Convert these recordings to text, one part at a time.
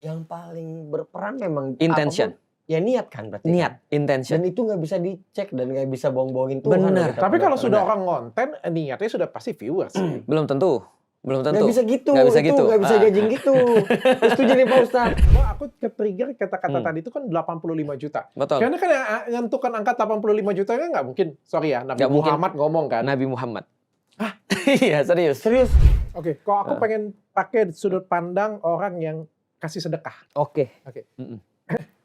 Yang paling berperan memang Intention. apapun, ya niat kan berarti. Niat, intention. Dan itu nggak bisa dicek dan nggak bisa bohong-bohongin Tuhan. Benar. Tapi kalau sudah orang konten, niatnya sudah pasti viewers. Belum tentu. Nggak bisa gitu. Nggak bisa itu gitu. nggak bisa judging gitu. Setuju nih Pak Ustadz. Aku ke-trigger kata-kata tadi itu kan 85 juta. Betul. Karena kan yang nentukan angka 85 juta kan nggak mungkin. Sorry ya, Nabi Nggak mungkin. Muhammad ngomong kan. Nabi Muhammad. Iya, serius. Serius. Oke, kok aku pengen pakai sudut pandang orang yang kasih sedekah. Oke.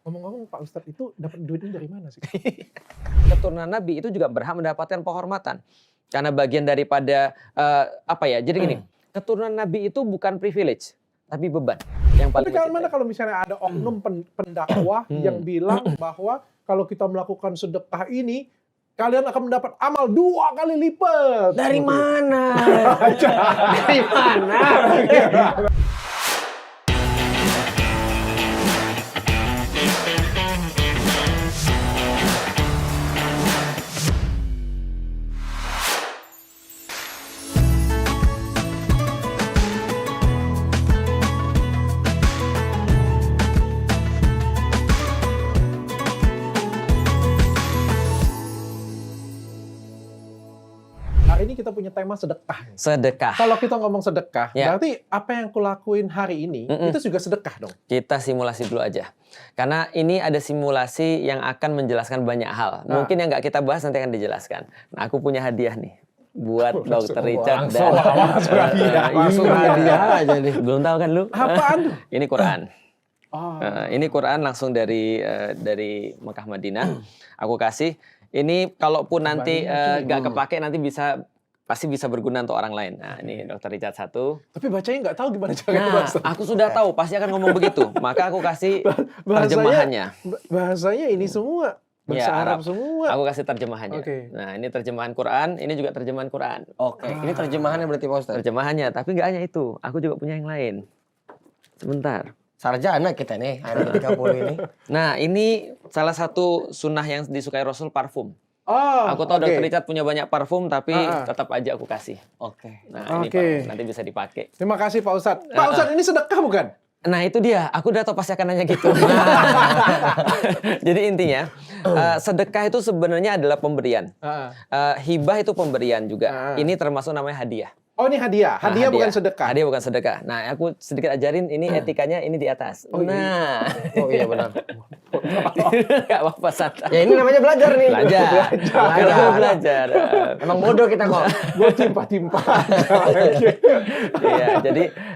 Ngomong-ngomong Pak Ustadz itu dapat duitnya dari mana sih? Keturunan Nabi itu juga berhak mendapatkan penghormatan. Karena bagian daripada jadi gini, keturunan Nabi itu bukan privilege, tapi beban. Yang paling Tapi kalau misalnya ada oknum pendakwah yang bilang bahwa kalau kita melakukan sedekah ini, kalian akan mendapat amal 2 kali lipat. Dari mana? Dari mana? Hari ini kita punya tema sedekah. sedekah. Kalau kita ngomong sedekah, Ya. berarti apa yang kulakuin hari ini, itu juga sedekah dong? Kita simulasi dulu aja. Karena ini ada simulasi yang akan menjelaskan banyak hal. Mungkin yang nggak kita bahas nanti akan dijelaskan. Nah, aku punya hadiah nih buat Dr. Richard dan Langsung hadiah aja nih. belum tahu kan lu? Apaan tuh? Ini Quran. Oh. Ini Quran langsung dari Mekah Madinah. Aku kasih. Ini kalaupun nanti nggak kepake nanti pasti bisa berguna untuk orang lain. Nah, ini Dr. Richard 1. Tapi bacanya nggak tahu gimana caranya Nah, bahasa. aku sudah tahu pasti akan ngomong begitu. Maka aku kasih terjemahannya. Bahasanya ini semua bahasa Ya, Arab Arab. semua. Aku kasih terjemahannya. Oke. Nah, ini terjemahan Quran, ini juga terjemahan Quran. Oke. Ini terjemahannya berarti Pak Ustadz. Terjemahannya, tapi nggak hanya itu. Aku juga punya yang lain. Sebentar. Sarjana kita nih hari ke-30 ini. Nah, ini salah satu sunnah yang disukai Rasul, parfum. Oh, Aku tahu oke. Dr. Richard punya banyak parfum, tapi tetap aja aku kasih. Oke. Nah, ini Oke. parfum, nanti bisa dipakai. Terima kasih Pak Ustadz. Pak Ustadz ini sedekah bukan? Nah, itu dia. Aku udah tahu pasti akan nanya gitu. Jadi intinya, sedekah itu sebenarnya adalah pemberian. Hibah itu pemberian juga. Ini termasuk namanya hadiah. Oh ini hadiah. Nah, Hadiah bukan sedekah. Hadiah bukan sedekah. Nah, aku sedikit ajarin ini etikanya ini di atas. Nah. Oh iya benar. Enggak apa-apa santai. Ya ini namanya belajar nih. Belajar. Emang bodoh kita kok. Gue timpa-timpa. Iya,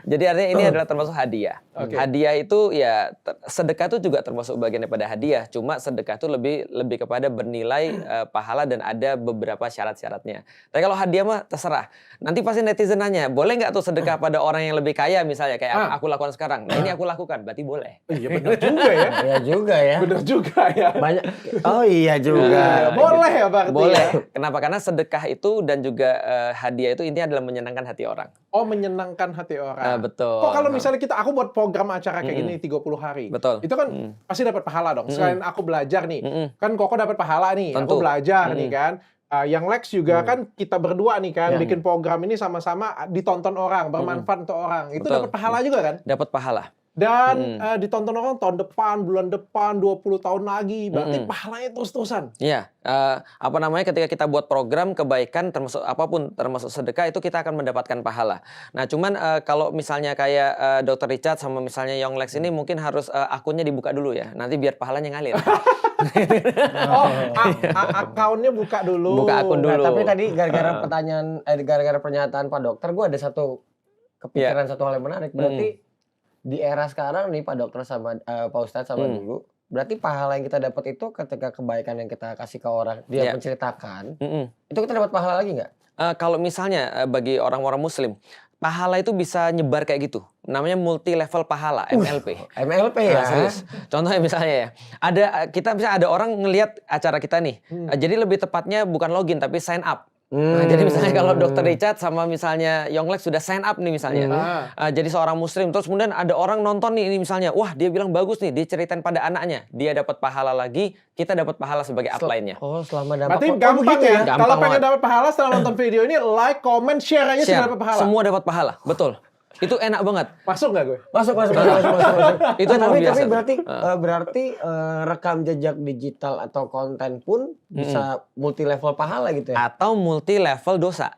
jadi artinya ini adalah termasuk hadiah. Oke. Hadiah itu ya sedekah itu juga termasuk bagian daripada hadiah. Cuma sedekah itu lebih kepada bernilai pahala dan ada beberapa syarat-syaratnya. Tapi kalau hadiah mah terserah. Nanti pasti netizen nanya, boleh nggak tuh sedekah pada orang yang lebih kaya misalnya kayak aku lakukan sekarang. Nah, ini aku lakukan, berarti boleh. Iya benar juga ya. Iya juga ya. Benar juga ya. Banyak. Oh iya juga. Boleh ya berarti Boleh. ya? Kenapa? Karena sedekah itu dan juga hadiah itu intinya adalah menyenangkan hati orang. Oh menyenangkan hati orang. Betul. Kok kalau misalnya aku buat program acara kayak gini 30 hari. Betul. Itu kan pasti dapat pahala dong. Selain aku belajar nih. Kan Koko dapat pahala nih. Tentu. Aku belajar nih kan. Yang Lex juga kan kita berdua nih kan bikin program ini sama-sama ditonton orang, bermanfaat untuk orang. Itu Betul. dapat pahala juga kan? Dapat pahala. Dan ditonton orang tahun depan, bulan depan, 20 tahun lagi. Berarti pahalanya terus-terusan. Iya, ketika kita buat program kebaikan termasuk apapun termasuk sedekah itu kita akan mendapatkan pahala. Nah, cuman kalau misalnya kayak Dr. Richard sama misalnya Young Lex ini mungkin harus akunnya dibuka dulu ya. Nanti biar pahalanya ngalir. Oh, akunnya buka dulu. Buka akun Nah, dulu. tapi tadi gara-gara pernyataan Pak Dokter, gue ada satu kepikiran satu hal yang menarik. Berarti di era sekarang nih Pak Dokter sama Pak Ustadz sama dulu, berarti pahala yang kita dapat itu ketika kebaikan yang kita kasih ke orang, dia menceritakan, itu kita dapat pahala lagi nggak? Kalau misalnya bagi orang-orang Muslim, pahala itu bisa nyebar kayak gitu. Namanya multi level pahala, MLP. MLP ya. Serius. Contohnya misalnya ya, ada orang ngelihat acara kita nih. Jadi lebih tepatnya bukan login tapi sign up. Nah, jadi misalnya kalau Dr. Richard sama misalnya Young Lex sudah sign up nih misalnya. Jadi seorang muslim, terus kemudian ada orang nonton nih ini misalnya, wah dia bilang bagus nih, dia ceritain pada anaknya. Dia dapat pahala lagi, kita dapat pahala sebagai upline-nya. Oh, selama dapat. Berarti gampang ya. Gampang Kalau pengen banget. dapat pahala setelah nonton video ini, like, comment, share aja sudah dapat pahala. Semua dapat pahala, betul. Itu enak banget. Masuk nggak gue? Masuk. Itu Nah, luar biasa. berarti rekam jejak digital atau konten pun bisa multi level pahala gitu ya? Atau multi level dosa.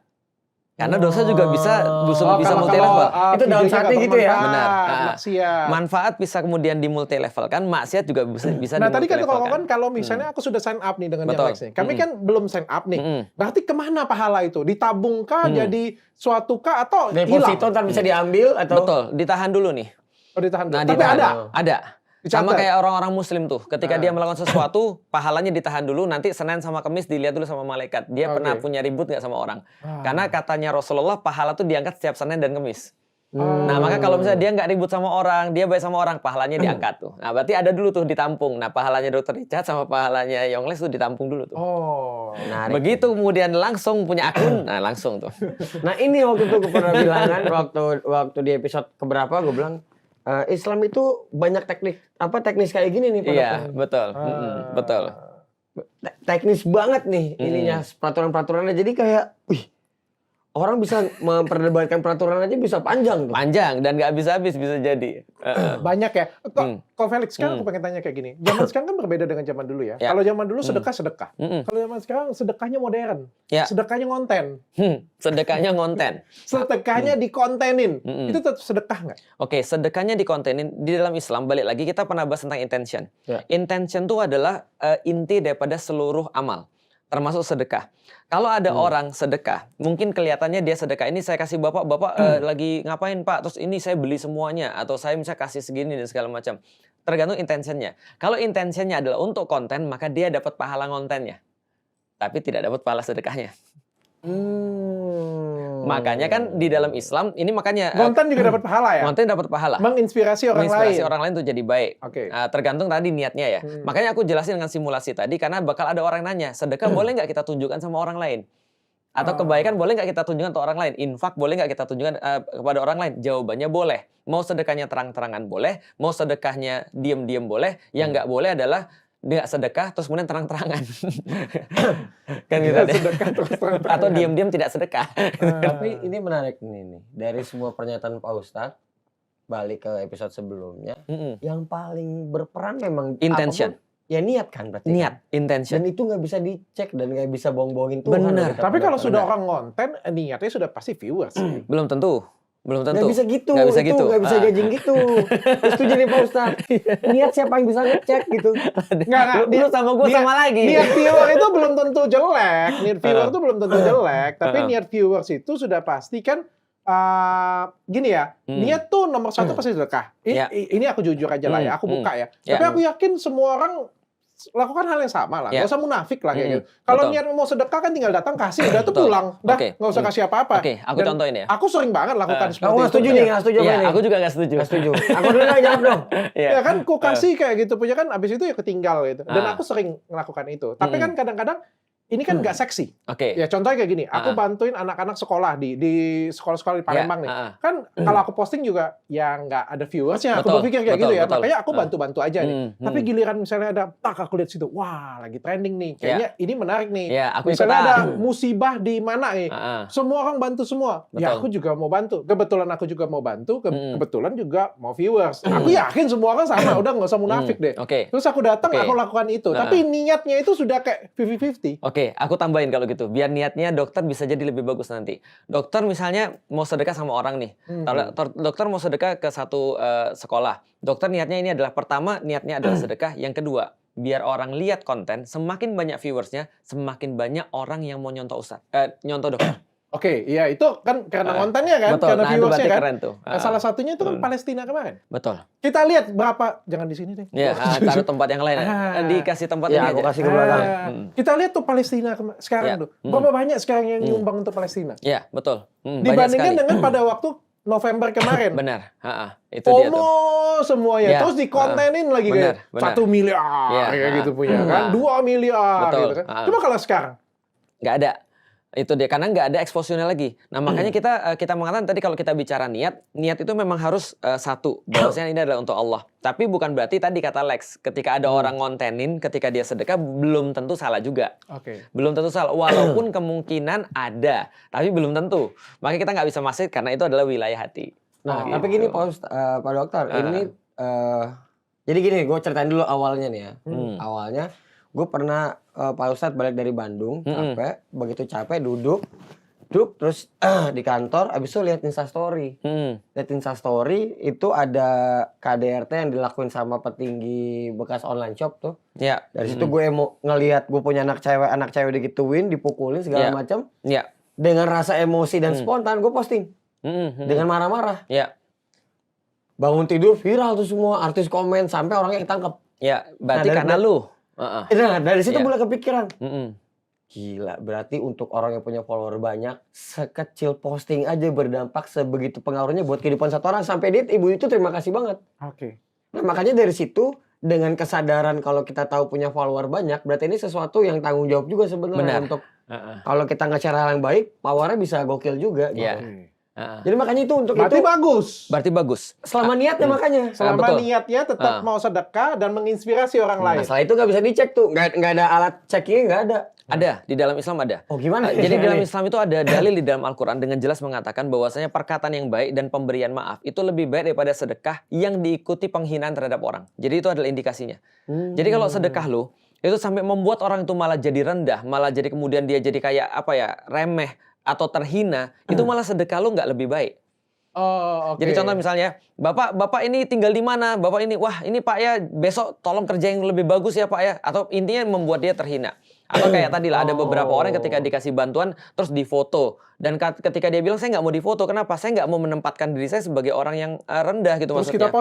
Karena dosa juga bisa multi level. Itu downside gitu ya? Benar. Maksiat. Manfaat bisa kemudian di multi level kan, maksiat juga bisa Nah di tadi multi kan level kan. kalau misalnya aku sudah sign up nih dengan Betul. Younglex nih. Kami kan belum sign up nih. Berarti kemana pahala itu? Ditabungkah jadi suatu kah atau hilang? Deposito ntar bisa diambil atau? Betul, ditahan dulu nih. Oh, ditahan. Nah, Tapi ditahan. Ada. Dicatat. Sama kayak orang-orang muslim tuh. Ketika dia melakukan sesuatu, pahalanya ditahan dulu. Nanti Senin sama Kamis dilihat dulu sama malaikat. Dia pernah punya ribut nggak sama orang. Karena katanya Rasulullah, pahala tuh diangkat setiap Senin dan Kamis. Nah, maka kalau misalnya dia nggak ribut sama orang, dia baik sama orang, pahalanya diangkat tuh. Nah, berarti ada dulu tuh ditampung. Nah, pahalanya Dr. Richard sama pahalanya Younglex tuh ditampung dulu tuh. Oh. Begitu kemudian langsung punya akun, nah langsung tuh. Nah ini waktu itu gue pernah bilang kan, waktu di episode keberapa gue bilang, Islam itu banyak teknis kayak gini nih Pak Iya, Dokter. betul. Betul. Teknis banget nih ininya peraturan-peraturannya. Jadi kayak, orang bisa memperdebatkan peraturan aja bisa panjang tuh. Panjang dan nggak habis-habis bisa jadi. Banyak ya. Kok Felix, sekarang aku pengen tanya kayak gini. Zaman sekarang kan berbeda dengan zaman dulu ya. Ya. Kalau zaman dulu sedekah. Kalau zaman sekarang sedekahnya modern. Ya. Sedekahnya ngonten. Sedekahnya ngonten. Sedekahnya dikontenin. Itu tetap sedekah nggak? Oke, sedekahnya dikontenin. Di dalam Islam, balik lagi kita pernah bahas tentang intention. Ya. Intention itu adalah inti daripada seluruh amal, termasuk sedekah. Kalau ada orang sedekah, mungkin kelihatannya dia sedekah. Ini saya kasih bapak lagi ngapain Pak? Terus ini saya beli semuanya. Atau saya misalnya kasih segini dan segala macam. Tergantung intentionnya. Kalau intentionnya adalah untuk konten, maka dia dapat pahala kontennya. Tapi tidak dapat pahala sedekahnya. Makanya kan di dalam Islam, ini makanya... Konten juga dapat pahala ya? Konten dapat pahala. Menginspirasi orang Menginspirasi lain. orang lain untuk jadi baik. Oke. Tergantung tadi niatnya ya. Makanya aku jelasin dengan simulasi tadi, karena bakal ada orang nanya, sedekah boleh nggak kita tunjukkan sama orang lain? Atau kebaikan boleh nggak kita tunjukkan ke orang lain? Infak boleh nggak kita tunjukkan kepada orang lain? Jawabannya boleh. Mau sedekahnya terang-terangan boleh, mau sedekahnya diam-diam boleh. Yang nggak boleh adalah nggak sedekah terus kemudian terang-terangan. Kan gitu deh. Sedekah terus terang-terangan. Atau diam-diam tidak sedekah. Tapi ini menarik nih. Dari semua pernyataan Pak Ustadz, balik ke episode sebelumnya, yang paling berperan memang Intention. apapun, ya niat kan berarti. Niat, intention. Dan itu nggak bisa dicek dan nggak bisa bohong-bohongin Tuhan. Benar. Kata Tapi Pak kalau Dokter. sudah orang konten, niatnya sudah pasti viewers. Belum tentu. Nggak bisa gitu, Nggak bisa itu gitu. nggak bisa judging gitu. Setuju nih Pak Ustadz. Niat siapa yang bisa ngecek gitu. Nggak. Lu sama gue sama lagi. Niat viewer itu belum tentu jelek. Niat viewer itu belum tentu jelek. Tapi niat viewers itu sudah pasti kan gini ya. Niat tuh nomor satu pasti sedekah. Ya. Ini aku jujur aja lah ya. Aku buka ya. Ya. Tapi aku yakin semua orang lakukan hal yang sama lah. Ya. Nggak usah munafik lah kayak gitu. Kalau Betul. niat mau sedekah kan tinggal datang kasih. Udah tuh Betul. pulang. Dah Oke. nggak usah kasih apa-apa. Oke, aku Dan contohin ya. Aku sering banget lakukan seperti Kamu itu. nggak setuju nih, nggak setuju apa Iya, nih? aku juga nggak setuju. Nggak setuju. Aku dulu lah jawab dong. Ya kan ku kasih kayak gitu punya kan abis itu ya ketinggal gitu. Dan Ah. aku sering melakukan itu. Tapi kan kadang-kadang ini kan nggak seksi. Oke. Ya contohnya kayak gini, aku bantuin anak-anak sekolah di sekolah-sekolah di Palembang nih. Ya, Kan kalau aku posting juga ya nggak ada viewersnya. Aku Betul, berpikir kayak betul, gitu ya. betul. Makanya aku bantu-bantu aja nih. Tapi Hmm. giliran misalnya ada, aku lihat situ, wah lagi trending nih. Kayaknya ini menarik nih. Ya, aku Misalnya ikutan. ada musibah di mana nih. Ah. Semua orang bantu semua. Ya Betul. aku juga mau bantu. Kebetulan aku juga mau bantu. Kebetulan juga mau viewers. Aku yakin semua orang sama. Udah nggak usah munafik deh. Oke. Terus aku datang, Oke. aku lakukan itu. Tapi niatnya itu sudah kayak 50-50. Oke, aku tambahin kalau gitu. Biar niatnya dokter bisa jadi lebih bagus nanti. Dokter misalnya mau sedekah sama orang nih. Kalau dokter mau sedekah ke satu sekolah. Dokter niatnya ini adalah pertama, niatnya adalah sedekah. Yang kedua, biar orang lihat konten, semakin banyak viewersnya, semakin banyak orang yang mau nyontoh nyontoh dokter. Oke, iya itu kan karena kontennya kan, Betul. karena Nah, itu viewersnya berarti kan. keren tuh. Nah, salah satunya itu kan Palestina kemarin. Betul. Kita lihat berapa, jangan di sini deh. Ya, taruh tempat yang lain. Dikasih tempat Ya, ini aku aja. kasih ke belakang. Kita lihat tuh Palestina sekarang Ya. tuh. Berapa banyak sekarang yang nyumbang untuk Palestina? Ya, betul. Banyak Dibandingkan sekali. dengan pada waktu November kemarin. Benar. Itu dia tuh. Semuanya. Ya. Terus dikontenin lagi Benar, kayak benar. 1 miliar Ya. kayak gitu punya kan. 2 miliar Betul. gitu kan. Coba kalau sekarang. Nggak ada. Itu dia, karena nggak ada exposure-nya lagi. Nah, makanya kita mengatakan tadi kalau kita bicara niat itu memang harus satu, bahwasanya ini adalah untuk Allah. Tapi bukan berarti tadi kata Lex, ketika ada orang ngontenin, ketika dia sedekah, belum tentu salah juga. Oke. Belum tentu salah, walaupun kemungkinan ada, tapi belum tentu. Makanya kita nggak bisa masuk karena itu adalah wilayah hati. Nah, Oh, tapi gini Pak Dokter, ini jadi gini, gue ceritain dulu awalnya nih ya. Awalnya gue pernah Pak Ustadz balik dari Bandung, capek, begitu capek duduk terus di kantor, abis itu lihat Instastory. Lihat Instastory itu ada KDRT yang dilakuin sama petinggi bekas online shop tuh. Ya. Dari situ gue ngelihat gue punya anak cewek digituin, dipukulin segala macam. Ya. Dengan rasa emosi dan spontan gue posting. Dengan marah-marah. Ya. Bangun tidur viral tuh semua, artis komen sampai orangnya ketangkep. Ya, berarti Nah, karena lu. Nah, dari situ Iya. mulai kepikiran. Gila, berarti untuk orang yang punya follower banyak, sekecil posting aja berdampak sebegitu pengaruhnya buat kehidupan satu orang. Sampai dia, ibu itu terima kasih banget. Oke. Nah, makanya dari situ, dengan kesadaran kalau kita tahu punya follower banyak, berarti ini sesuatu yang tanggung jawab juga sebenarnya. Untuk kalau kita nge-share hal yang baik, powernya bisa gokil juga gitu. Iya. Jadi makanya itu untuk Berarti itu, bagus. Berarti bagus. selama niatnya makanya. Selama betul. niatnya tetap mau sedekah dan menginspirasi orang lain. Nah, setelah itu nggak bisa dicek tuh, nggak ada alat checkingnya, nggak ada. Ada, di dalam Islam ada. Oh gimana? Jadi dalam Islam itu ada dalil di dalam Al-Quran dengan jelas mengatakan bahwasanya perkataan yang baik dan pemberian maaf itu lebih baik daripada sedekah yang diikuti penghinaan terhadap orang. Jadi itu adalah indikasinya. Jadi kalau sedekah lu itu sampai membuat orang itu malah jadi rendah, malah jadi kemudian dia jadi kayak apa ya, remeh atau terhina, itu malah sedekah lu nggak lebih baik. Oh, oke. Jadi contoh misalnya, Bapak ini tinggal di mana? Bapak ini, wah ini Pak ya, besok tolong kerja yang lebih bagus ya Pak ya. Atau intinya membuat dia terhina. Atau kayak tadi lah, ada beberapa orang ketika dikasih bantuan, terus difoto. Dan ketika dia bilang, saya nggak mau difoto. Kenapa? Saya nggak mau menempatkan diri saya sebagai orang yang rendah gitu Terus maksudnya.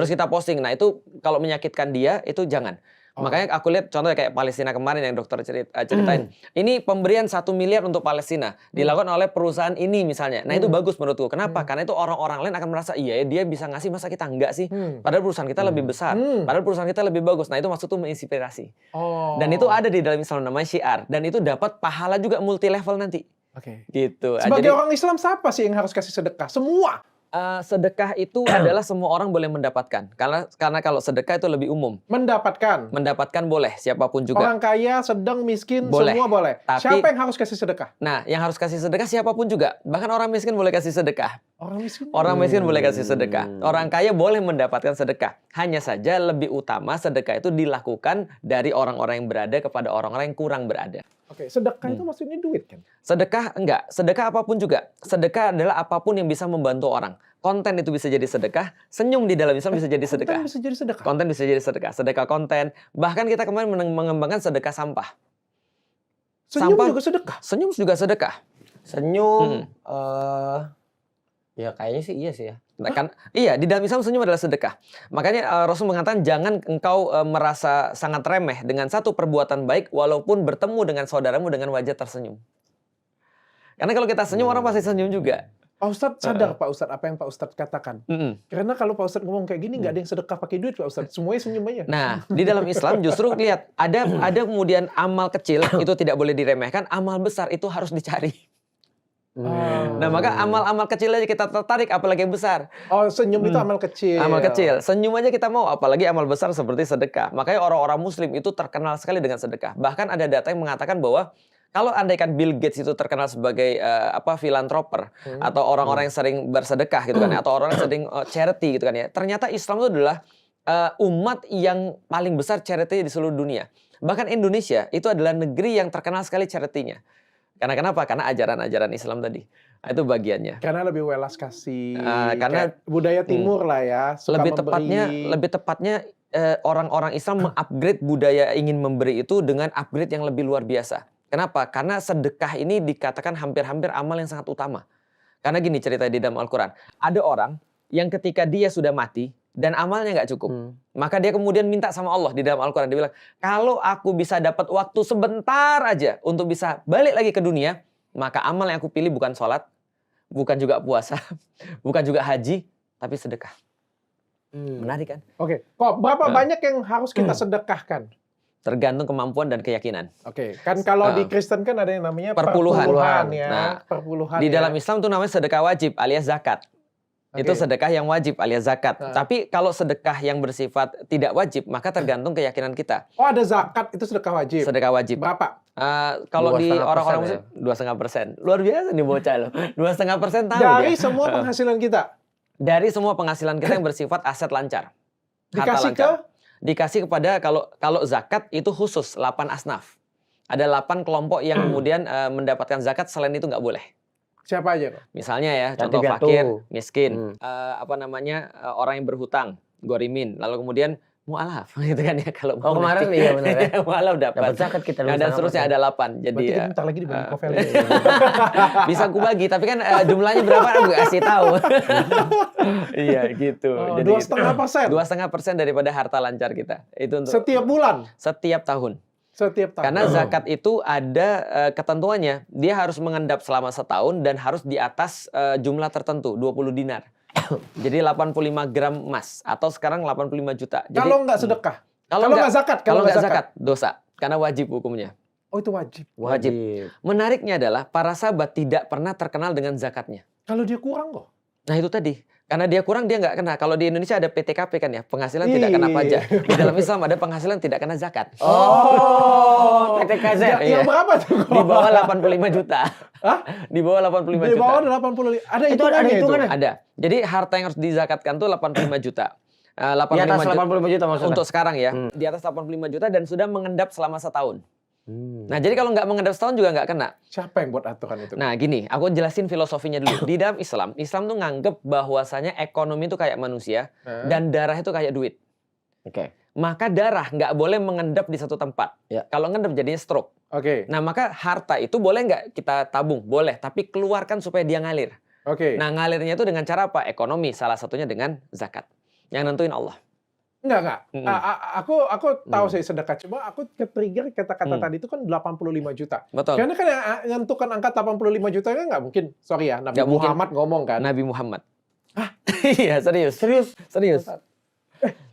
kita posting. Nah itu kalau menyakitkan dia, itu jangan. Makanya aku lihat contohnya kayak Palestina kemarin yang dokter ceritain. Ini pemberian 1 miliar untuk Palestina dilakukan oleh perusahaan ini misalnya. Nah itu bagus menurutku. Kenapa? Karena itu orang-orang lain akan merasa iya ya dia bisa ngasih, masa kita enggak sih? Padahal perusahaan kita lebih besar. Padahal perusahaan kita lebih bagus. Nah itu maksudku menginspirasi. Dan itu ada di dalam Islam namanya syiar. Dan itu dapat pahala juga multi level nanti. Oke. Gitu. Sebagai orang Islam siapa sih yang harus kasih sedekah? Semua. Sedekah itu adalah semua orang boleh mendapatkan. Karena kalau sedekah itu lebih umum. Mendapatkan boleh siapapun juga. Orang kaya, sedang, miskin, Boleh. semua boleh. Tapi- Siapa yang harus kasih sedekah? Nah, yang harus kasih sedekah siapapun juga. Bahkan orang miskin boleh kasih sedekah. Orang miskin. Orang miskin boleh kasih sedekah. Orang kaya boleh mendapatkan sedekah. Hanya saja lebih utama sedekah itu dilakukan dari orang-orang yang berada kepada orang-orang yang kurang berada. Oke, sedekah itu maksudnya duit kan? Sedekah enggak, sedekah apapun juga. Sedekah adalah apapun yang bisa membantu orang. Konten itu bisa jadi sedekah, senyum di dalam Islam bisa jadi sedekah. Konten bisa jadi sedekah. Konten bisa jadi sedekah, sedekah konten. Bahkan kita kemarin mengembangkan sedekah sampah. Senyum Sampah- juga sedekah. Senyum juga sedekah. Senyum, ya kayaknya sih iya sih ya. Nah, kan, iya, di dalam Islam senyum adalah sedekah. Makanya Rasul mengatakan jangan engkau merasa sangat remeh dengan satu perbuatan baik walaupun bertemu dengan saudaramu dengan wajah tersenyum. Karena kalau kita senyum orang pasti senyum juga. Pak Ustadz sadar Pak Ustadz apa yang Pak Ustadz katakan. Karena kalau Pak Ustadz ngomong kayak gini nggak ada yang sedekah pakai duit Pak Ustadz. Semuanya senyum aja. Nah, di dalam Islam justru lihat ada kemudian amal kecil itu tidak boleh diremehkan, amal besar itu harus dicari. Nah, maka amal-amal kecil aja kita tertarik apalagi yang besar. Oh, senyum itu amal kecil. Amal kecil, senyum aja kita mau, apalagi amal besar seperti sedekah. Makanya orang-orang muslim itu terkenal sekali dengan sedekah. Bahkan ada data yang mengatakan bahwa kalau andaikan Bill Gates itu terkenal sebagai filantroper atau orang-orang yang sering bersedekah gitu kan ya, atau orang yang sering charity gitu kan ya. Ternyata Islam itu adalah umat yang paling besar charity di seluruh dunia. Bahkan Indonesia itu adalah negeri yang terkenal sekali charity-nya. Karena kenapa? Karena ajaran-ajaran Islam tadi. Nah, itu bagiannya. Karena lebih welas kasih. Karena kayak budaya timur lah ya, suka lebih tepatnya orang-orang Islam mengupgrade budaya ingin memberi itu dengan upgrade yang lebih luar biasa. Kenapa? Karena sedekah ini dikatakan hampir-hampir amal yang sangat utama. Karena gini cerita di dalam Al-Quran. Ada orang yang ketika dia sudah mati dan amalnya nggak cukup. Maka dia kemudian minta sama Allah di dalam Al-Quran. Dia bilang, kalau aku bisa dapat waktu sebentar aja untuk bisa balik lagi ke dunia, maka amal yang aku pilih bukan sholat, bukan juga puasa, bukan juga haji, tapi sedekah. Menarik kan? Oke, kok berapa banyak yang harus kita sedekahkan? Tergantung kemampuan dan keyakinan. Oke, kan kalau di Kristen kan ada yang namanya Perpuluhan. ya. Nah, Perpuluhan Di ya. dalam Islam itu namanya sedekah wajib alias zakat. Itu sedekah yang wajib alias zakat. Tapi kalau sedekah yang bersifat tidak wajib, maka tergantung keyakinan kita. Oh, ada zakat itu sedekah wajib. Sedekah wajib. Berapa? Kalau di 2,5% orang-orang ya? muslim 2,5%. Luar biasa nih bocah loh. 2,5% tahu Dari dia. semua penghasilan kita. Dari semua penghasilan kita yang bersifat aset lancar. Harta Dikasih lancar. Dikasih kepada kalau zakat itu khusus 8 asnaf. Ada 8 kelompok yang kemudian mendapatkan zakat, selain itu nggak boleh. Siapa aja kok? Misalnya ya, Yatim contoh piatu. fakir, miskin, orang yang berhutang, gorimin, lalu kemudian mu'alaf gitu kan ya kalau Oh, kemarin iya benar ya. mu'alaf Dapat dapat. zakat kita Nah, dan seterusnya ada 8. Jadi Berarti kita bentar lagi dibagi Kovel. bisa aku bagi, tapi kan jumlahnya berapa aku kasih tahu. Iya gitu. Jadi 2,5%. 2,5% daripada harta lancar kita. Itu untuk Setiap bulan, setiap tahun. setiap tahun. Karena zakat itu ada ketentuannya, dia harus mengendap selama setahun dan harus di atas jumlah tertentu, 20 dinar. Jadi 85 gram emas atau sekarang 85 juta. Jadi, Kalau nggak sedekah, kalau nggak zakat, kalau nggak zakat dosa karena wajib hukumnya. oh itu wajib. Wajib. Menariknya adalah para sahabat tidak pernah terkenal dengan zakatnya. Kalau dia kurang kok. Nah itu tadi, karena dia kurang dia nggak kena. Kalau di Indonesia ada PTKP kan ya, penghasilan tidak Iya. kena pajak. Di dalam Islam ada penghasilan tidak kena zakat. Oh, PTKZ. Yang Iya. berapa tuh? Di bawah 85 juta. Hah? Di bawah 85 Di juta. bawah 85. Ada Itu ada hitungannya itu. hitungannya? Ada. Jadi harta yang harus dizakatkan tuh 85 juta. Di atas 85 juta maksudnya. Untuk sekarang ya, di atas 85 juta dan sudah mengendap selama setahun. Nah, jadi kalau nggak mengendap setahun juga nggak kena. Siapa yang buat aturan itu? Nah, gini, aku jelasin filosofinya dulu. Di dalam Islam tuh nganggep bahwasanya ekonomi itu kayak manusia dan darah itu kayak duit. Oke. Maka darah nggak boleh mengendap di satu tempat. Ya. Kalau ngendap jadinya stroke. Oke. Nah, maka harta itu boleh nggak kita tabung? Boleh, tapi keluarkan supaya dia ngalir. Oke. Nah, ngalirnya itu dengan cara apa? Ekonomi, salah satunya dengan zakat. Yang nentuin Allah. Enggak. Mm-mm. Aku tahu sih sedekah, cuma aku ke-trigger kata-kata tadi itu kan 85 juta. Betul. Karena kan yang nentukan angka 85 juta kan nggak mungkin. Sorry ya, Nabi Nggak mungkin. Muhammad ngomong kan. Nabi Muhammad. Iya, serius. Serius.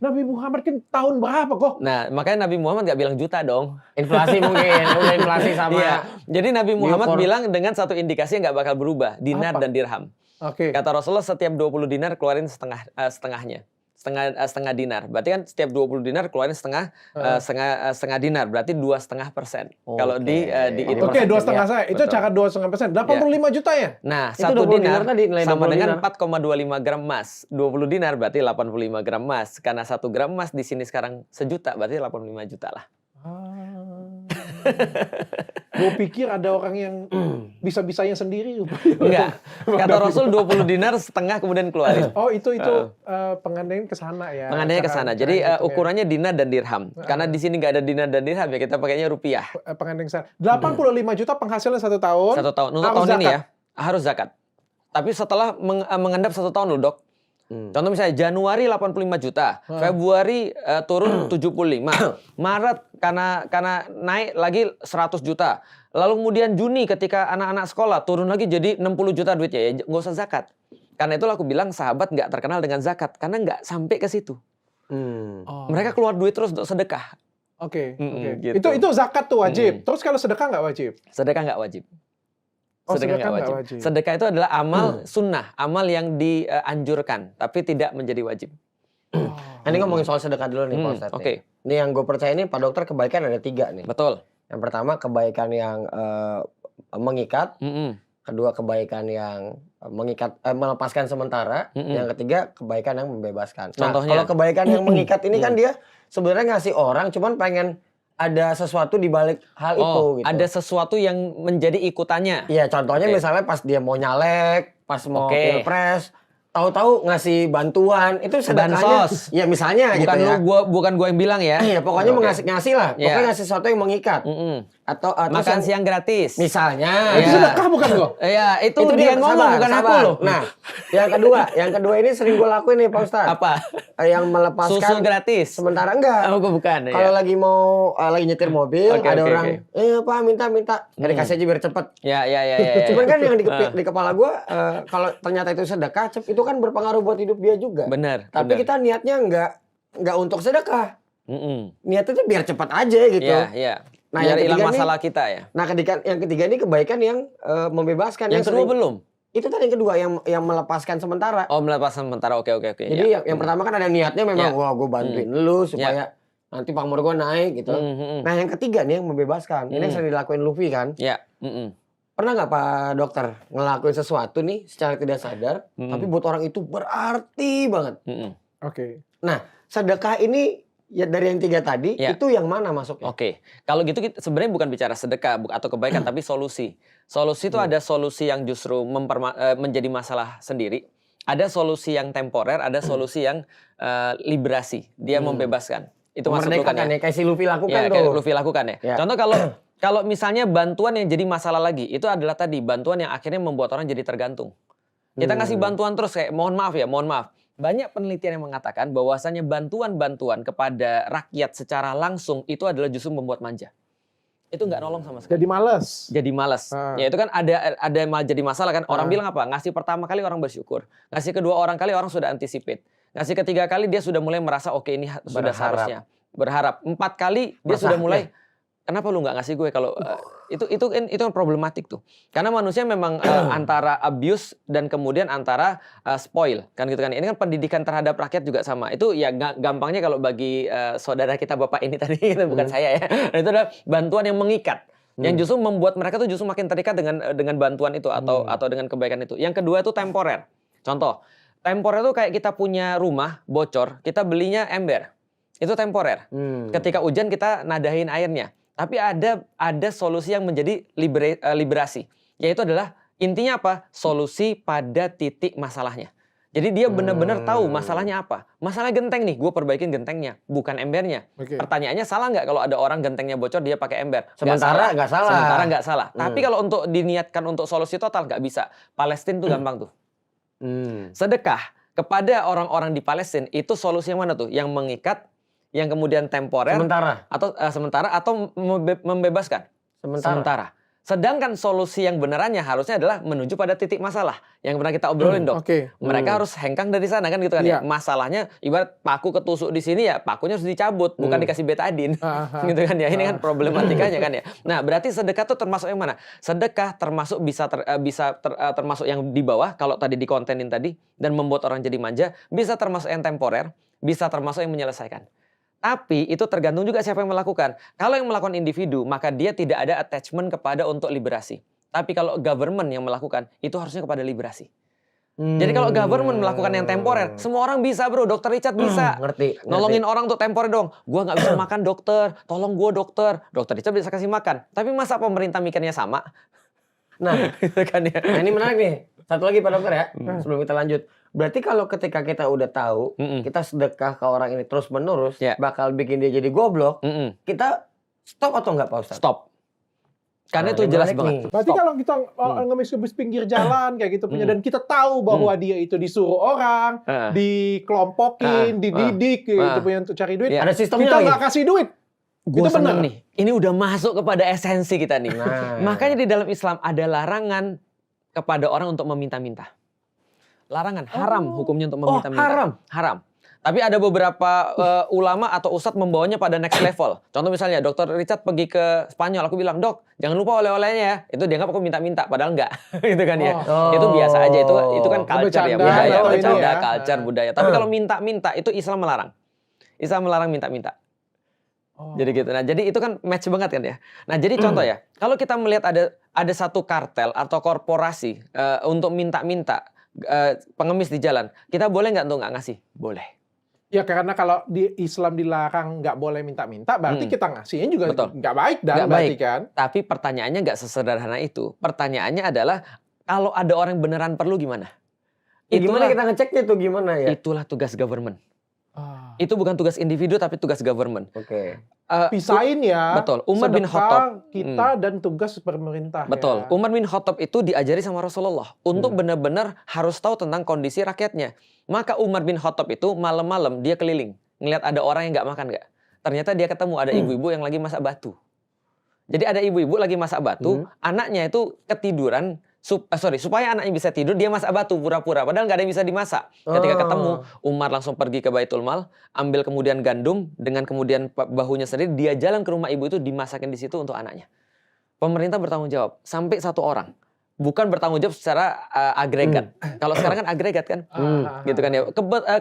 Nabi Muhammad kan tahun berapa kok? Nah, makanya Nabi Muhammad nggak bilang juta dong. Inflasi mungkin. Udah inflasi sama. Iya. Jadi Nabi Muhammad Newport. bilang dengan satu indikasi yang nggak bakal berubah, dinar Apa? dan dirham. Oke. Kata Rasulullah setiap 20 dinar keluarin setengahnya. Setengah dinar. Berarti kan setiap 20 dinar keluarin setengah dinar. Berarti 2,5%. Kalau di itu. Oke, 2,5 saya. Itu Betul. cara 2,5%. 85 juta ya? Nah, Itu 1 20 dinar dinar tadi, nilai sama 20 dengan dinar. 4,25 gram emas. 20 dinar berarti 85 gram emas. Karena 1 gram emas di sini sekarang sejuta, berarti 85 juta lah. Gue pikir ada orang yang bisa-bisanya sendiri. Enggak. Kata Rasul 20 dinar setengah kemudian keluarin. Oh, itu pengandaian ke sana ya. Pengandaannya ke sana. Jadi cara hitungnya. ukurannya dinar dan dirham. Karena di sini nggak ada dinar dan dirham ya kita pakainya rupiah. Pengandaian ke sana. 85 juta penghasilan 1 tahun. 1 tahun. Untuk harus tahun ini zakat. ya harus zakat. Tapi setelah mengendap 1 tahun loh dok. Contoh misalnya Januari 85 juta, Februari turun 75, Maret karena naik lagi 100 juta. Lalu kemudian Juni ketika anak-anak sekolah turun lagi jadi 60 juta duitnya ya nggak usah zakat. Karena itulah aku bilang sahabat nggak terkenal dengan zakat karena nggak sampai ke situ. Oh. Mereka keluar duit terus untuk sedekah. Oke. Gitu. Itu zakat tuh wajib. Terus kalau sedekah nggak wajib? Sedekah nggak wajib. Oh, Sedekah nggak wajib. wajib. Sedekah itu adalah amal sunnah, amal yang dianjurkan, tapi tidak menjadi wajib. Ini ngomongin soal sedekah dulu nih Pak Ustadz. Oke. Ini yang gue percaya ini Pak Dokter kebaikan ada 3 nih. Betul. Yang pertama kebaikan yang mengikat. Kedua kebaikan yang melepaskan sementara. Yang ketiga kebaikan yang membebaskan. Nah, Contohnya? kalau kebaikan yang mengikat ini kan dia sebenarnya ngasih orang cuman pengen ada sesuatu di balik hal itu gitu. Ada sesuatu yang menjadi ikutannya. Iya, contohnya Oke. misalnya pas dia mau nyalek, pas mau Oke. pilpres, tahu-tahu ngasih bantuan, itu sedekahnya. Bansos. Ya misalnya Bukan gitu ya. gua yang bilang ya. Iya, pokoknya Oke. ngasih lah. Iya. Pokoknya ngasih sesuatu yang mengikat. Atau terus Makan yang- siang gratis. misalnya. Itu Iya. sedekah bukan kok? Iya, itu Itu dia ngomong sabar, bukan aku sabar. loh. Nah, yang kedua ini sering gue lakuin nih Pak Ustadz. Apa? Yang melepaskan Susu gratis. sementara enggak. Oh, bukan. Kalau Ya. lagi mau lagi nyetir mobil, Oke, ada oke, orang, oke. Pak minta, nggak dikasih aja biar cepet. Ya. Cuman kan yang di kepala gue, kalau ternyata itu sedekah, itu kan berpengaruh buat hidup dia juga. Benar. Tapi kita niatnya nggak untuk sedekah. Niatnya tuh biar cepat aja gitu. Iya. Nah, Biar yang hilang ketiga nih- masalah kita ya. Nah, yang ketiga ini kebaikan yang membebaskan. Yang kedua sering- belum. Itu tadi yang kedua yang melepaskan sementara. Oh, melepaskan sementara. Oke. Jadi yang pertama kan ada niatnya memang, Ya. wah gue bantuin lu supaya nanti pamor gue naik gitu. Nah yang ketiga nih yang membebaskan. Ini yang sering dilakuin Luffy kan. Ya. Pernah nggak Pak Dokter ngelakuin sesuatu nih secara tidak sadar, tapi buat orang itu berarti banget. Oke. Nah, sedekah ini ya dari yang 3 tadi, Ya. itu yang mana masuknya? Oke, kalau gitu sebenarnya bukan bicara sedekah atau kebaikan, tapi solusi. Solusi itu ada solusi yang justru menjadi masalah sendiri. Ada solusi yang temporer, ada solusi yang liberasi. Dia membebaskan. Itu masuk kan Memerdekakan ya, kayak si Luffy lakukan ya, tuh. kayak Luffy lakukan ya. Ya. Contoh kalau misalnya bantuan yang jadi masalah lagi, itu adalah tadi bantuan yang akhirnya membuat orang jadi tergantung. Kita ngasih bantuan terus kayak mohon maaf. Banyak penelitian yang mengatakan bahwasannya bantuan-bantuan kepada rakyat secara langsung itu adalah justru membuat manja. Itu nggak nolong sama sekali. Jadi males. Ya itu kan ada jadi masalah kan. Orang bilang apa? Ngasih pertama kali orang bersyukur. Ngasih kedua orang kali orang sudah anticipate. Ngasih ketiga kali dia sudah mulai merasa oke ini sudah seharusnya. Berharap. 4 kali dia sudah mulai kenapa lu nggak ngasih gue kalau itu kan problematik tuh. Karena manusia memang antara abuse dan kemudian antara spoil kan gitu kan. Ini kan pendidikan terhadap rakyat juga sama. Itu ya gampangnya kalau bagi saudara kita Bapak ini tadi itu bukan saya ya. Itu adalah bantuan yang mengikat. Yang justru membuat mereka tuh justru makin terikat dengan bantuan itu atau dengan kebaikan itu. Yang kedua itu temporer. Contoh, temporer itu kayak kita punya rumah bocor, kita belinya ember. Itu temporer. Ketika hujan kita nadahin airnya. Tapi ada solusi yang menjadi liberasi. Yaitu adalah intinya apa? Solusi pada titik masalahnya. Jadi dia benar-benar tahu masalahnya apa. Masalah genteng nih, gue perbaikin gentengnya, bukan embernya. Pertanyaannya salah nggak kalau ada orang gentengnya bocor dia pakai ember? Sementara nggak salah. Sementara nggak salah. Tapi kalau untuk diniatkan untuk solusi total nggak bisa. Palestina tuh gampang tuh. Sedekah kepada orang-orang di Palestina itu solusi yang mana tuh? Yang mengikat, yang kemudian temporer sementara atau membebaskan sementara. Sedangkan solusi yang benerannya harusnya adalah menuju pada titik masalah yang pernah kita obrolin dong. Mereka harus hengkang dari sana kan gitu kan ya. Masalahnya ibarat paku ketusuk di sini ya pakunya harus dicabut bukan dikasih betadine gitu kan ya. Ini kan problematikanya kan ya. Nah berarti sedekah tuh termasuk yang mana? Sedekah termasuk termasuk yang di bawah kalau tadi dikontenin tadi dan membuat orang jadi manja, bisa termasuk yang temporer, bisa termasuk yang menyelesaikan. Tapi itu tergantung juga siapa yang melakukan. Kalau yang melakukan individu, maka dia tidak ada attachment kepada untuk liberasi. Tapi kalau government yang melakukan, itu harusnya kepada liberasi. Jadi kalau government melakukan yang temporer, semua orang bisa bro, Dokter Richard bisa. Ngerti. Nolongin orang untuk temporer dong. Gua nggak bisa makan dokter, tolong gua dokter. Dokter Richard bisa kasih makan. Tapi masa pemerintah mikirnya sama? Nah, kan ya. Nah ini menarik nih. Satu lagi Pak Dokter ya, sebelum kita lanjut. Berarti kalau ketika kita udah tahu, kita sedekah ke orang ini terus-menerus, bakal bikin dia jadi goblok, kita stop atau enggak Pak Ustadz? Stop. Karena itu jelas banget. Berarti kalau kita ngemis-ngemis pinggir jalan kayak gitu punya, dan kita tahu bahwa dia itu disuruh orang, dikelompokin, dididik gitu punya untuk cari duit, ada sistemnya kita lagi. nggak kasih duit. Gue Itu benar seneng nih. Ini udah masuk kepada esensi kita nih. Makanya di dalam Islam ada larangan kepada orang untuk meminta-minta. Larangan, haram hukumnya untuk meminta-minta. Haram. Tapi ada beberapa ulama atau ustadz membawanya pada next level. Contoh misalnya Dokter Richard pergi ke Spanyol, aku bilang, "Dok, jangan lupa oleh-olehnya ya." Itu dianggap aku minta-minta, padahal enggak. Gitu kan ya. Itu biasa aja, itu kan culture ya, budaya, bercanda, culture, budaya. Tapi kalau minta-minta itu Islam melarang. Islam melarang minta-minta. Jadi gitu. Nah, jadi itu kan match banget kan ya. Nah, jadi contoh ya, kalau kita melihat ada satu kartel atau korporasi untuk minta-minta pengemis di jalan, kita boleh nggak untuk nggak ngasih? Boleh. Ya karena kalau di Islam dilarang nggak boleh minta-minta, berarti kita ngasihnya juga nggak baik dan berarti kan. Tapi pertanyaannya nggak sesederhana itu. Pertanyaannya adalah kalau ada orang yang beneran perlu gimana? Gimana kita ngeceknya tuh gimana ya? Itulah tugas government. Itu bukan tugas individu tapi tugas government. Pisahin ya. Betul. Umar bin Khattab kita dan tugas pemerintah. Betul. Ya. Umar bin Khattab itu diajari sama Rasulullah untuk benar-benar harus tahu tentang kondisi rakyatnya. Maka Umar bin Khattab itu malam-malam dia keliling ngelihat ada orang yang nggak makan nggak. Ternyata dia ketemu ada ibu-ibu yang lagi masak batu. Jadi ada ibu-ibu lagi masak batu, anaknya itu ketiduran. Supaya anaknya bisa tidur, dia masak batu pura-pura. Padahal nggak ada yang bisa dimasak. Ketika ketemu, Umar langsung pergi ke Baitul Mal, ambil kemudian gandum, dengan kemudian bahunya sendiri, dia jalan ke rumah ibu itu, dimasakin di situ untuk anaknya. Pemerintah bertanggung jawab, sampai 1 orang. Bukan bertanggung jawab secara agregat. Kalau sekarang kan agregat kan? Gitu kan ya.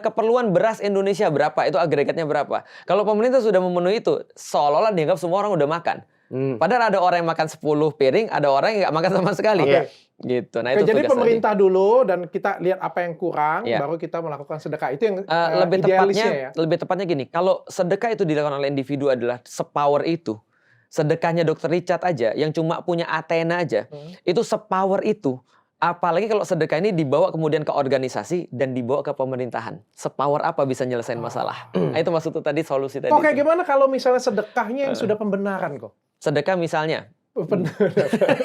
Keperluan beras Indonesia berapa, itu agregatnya berapa. Kalau pemerintah sudah memenuhi itu, seolah-olah dianggap semua orang udah makan. Padahal ada orang yang makan 10 piring, ada orang yang nggak makan sama sekali. Oke. Gitu. Nah, Oke, itu jadi tugas pemerintah dulu dan kita lihat apa yang kurang, Iya. baru kita melakukan sedekah. Itu yang lebih idealisnya ya. lebih tepatnya gini, kalau sedekah itu dilakukan oleh individu adalah sepower itu. Sedekahnya Dr. Richard aja yang cuma punya Athena aja, itu sepower itu. Apalagi kalau sedekah ini dibawa kemudian ke organisasi dan dibawa ke pemerintahan. Sepower apa bisa nyelesain masalah? Nah, itu maksudnya tadi solusi tadi. Kok kayak itu. gimana kalau misalnya sedekahnya yang sudah pembenaran kok? Sedekah misalnya.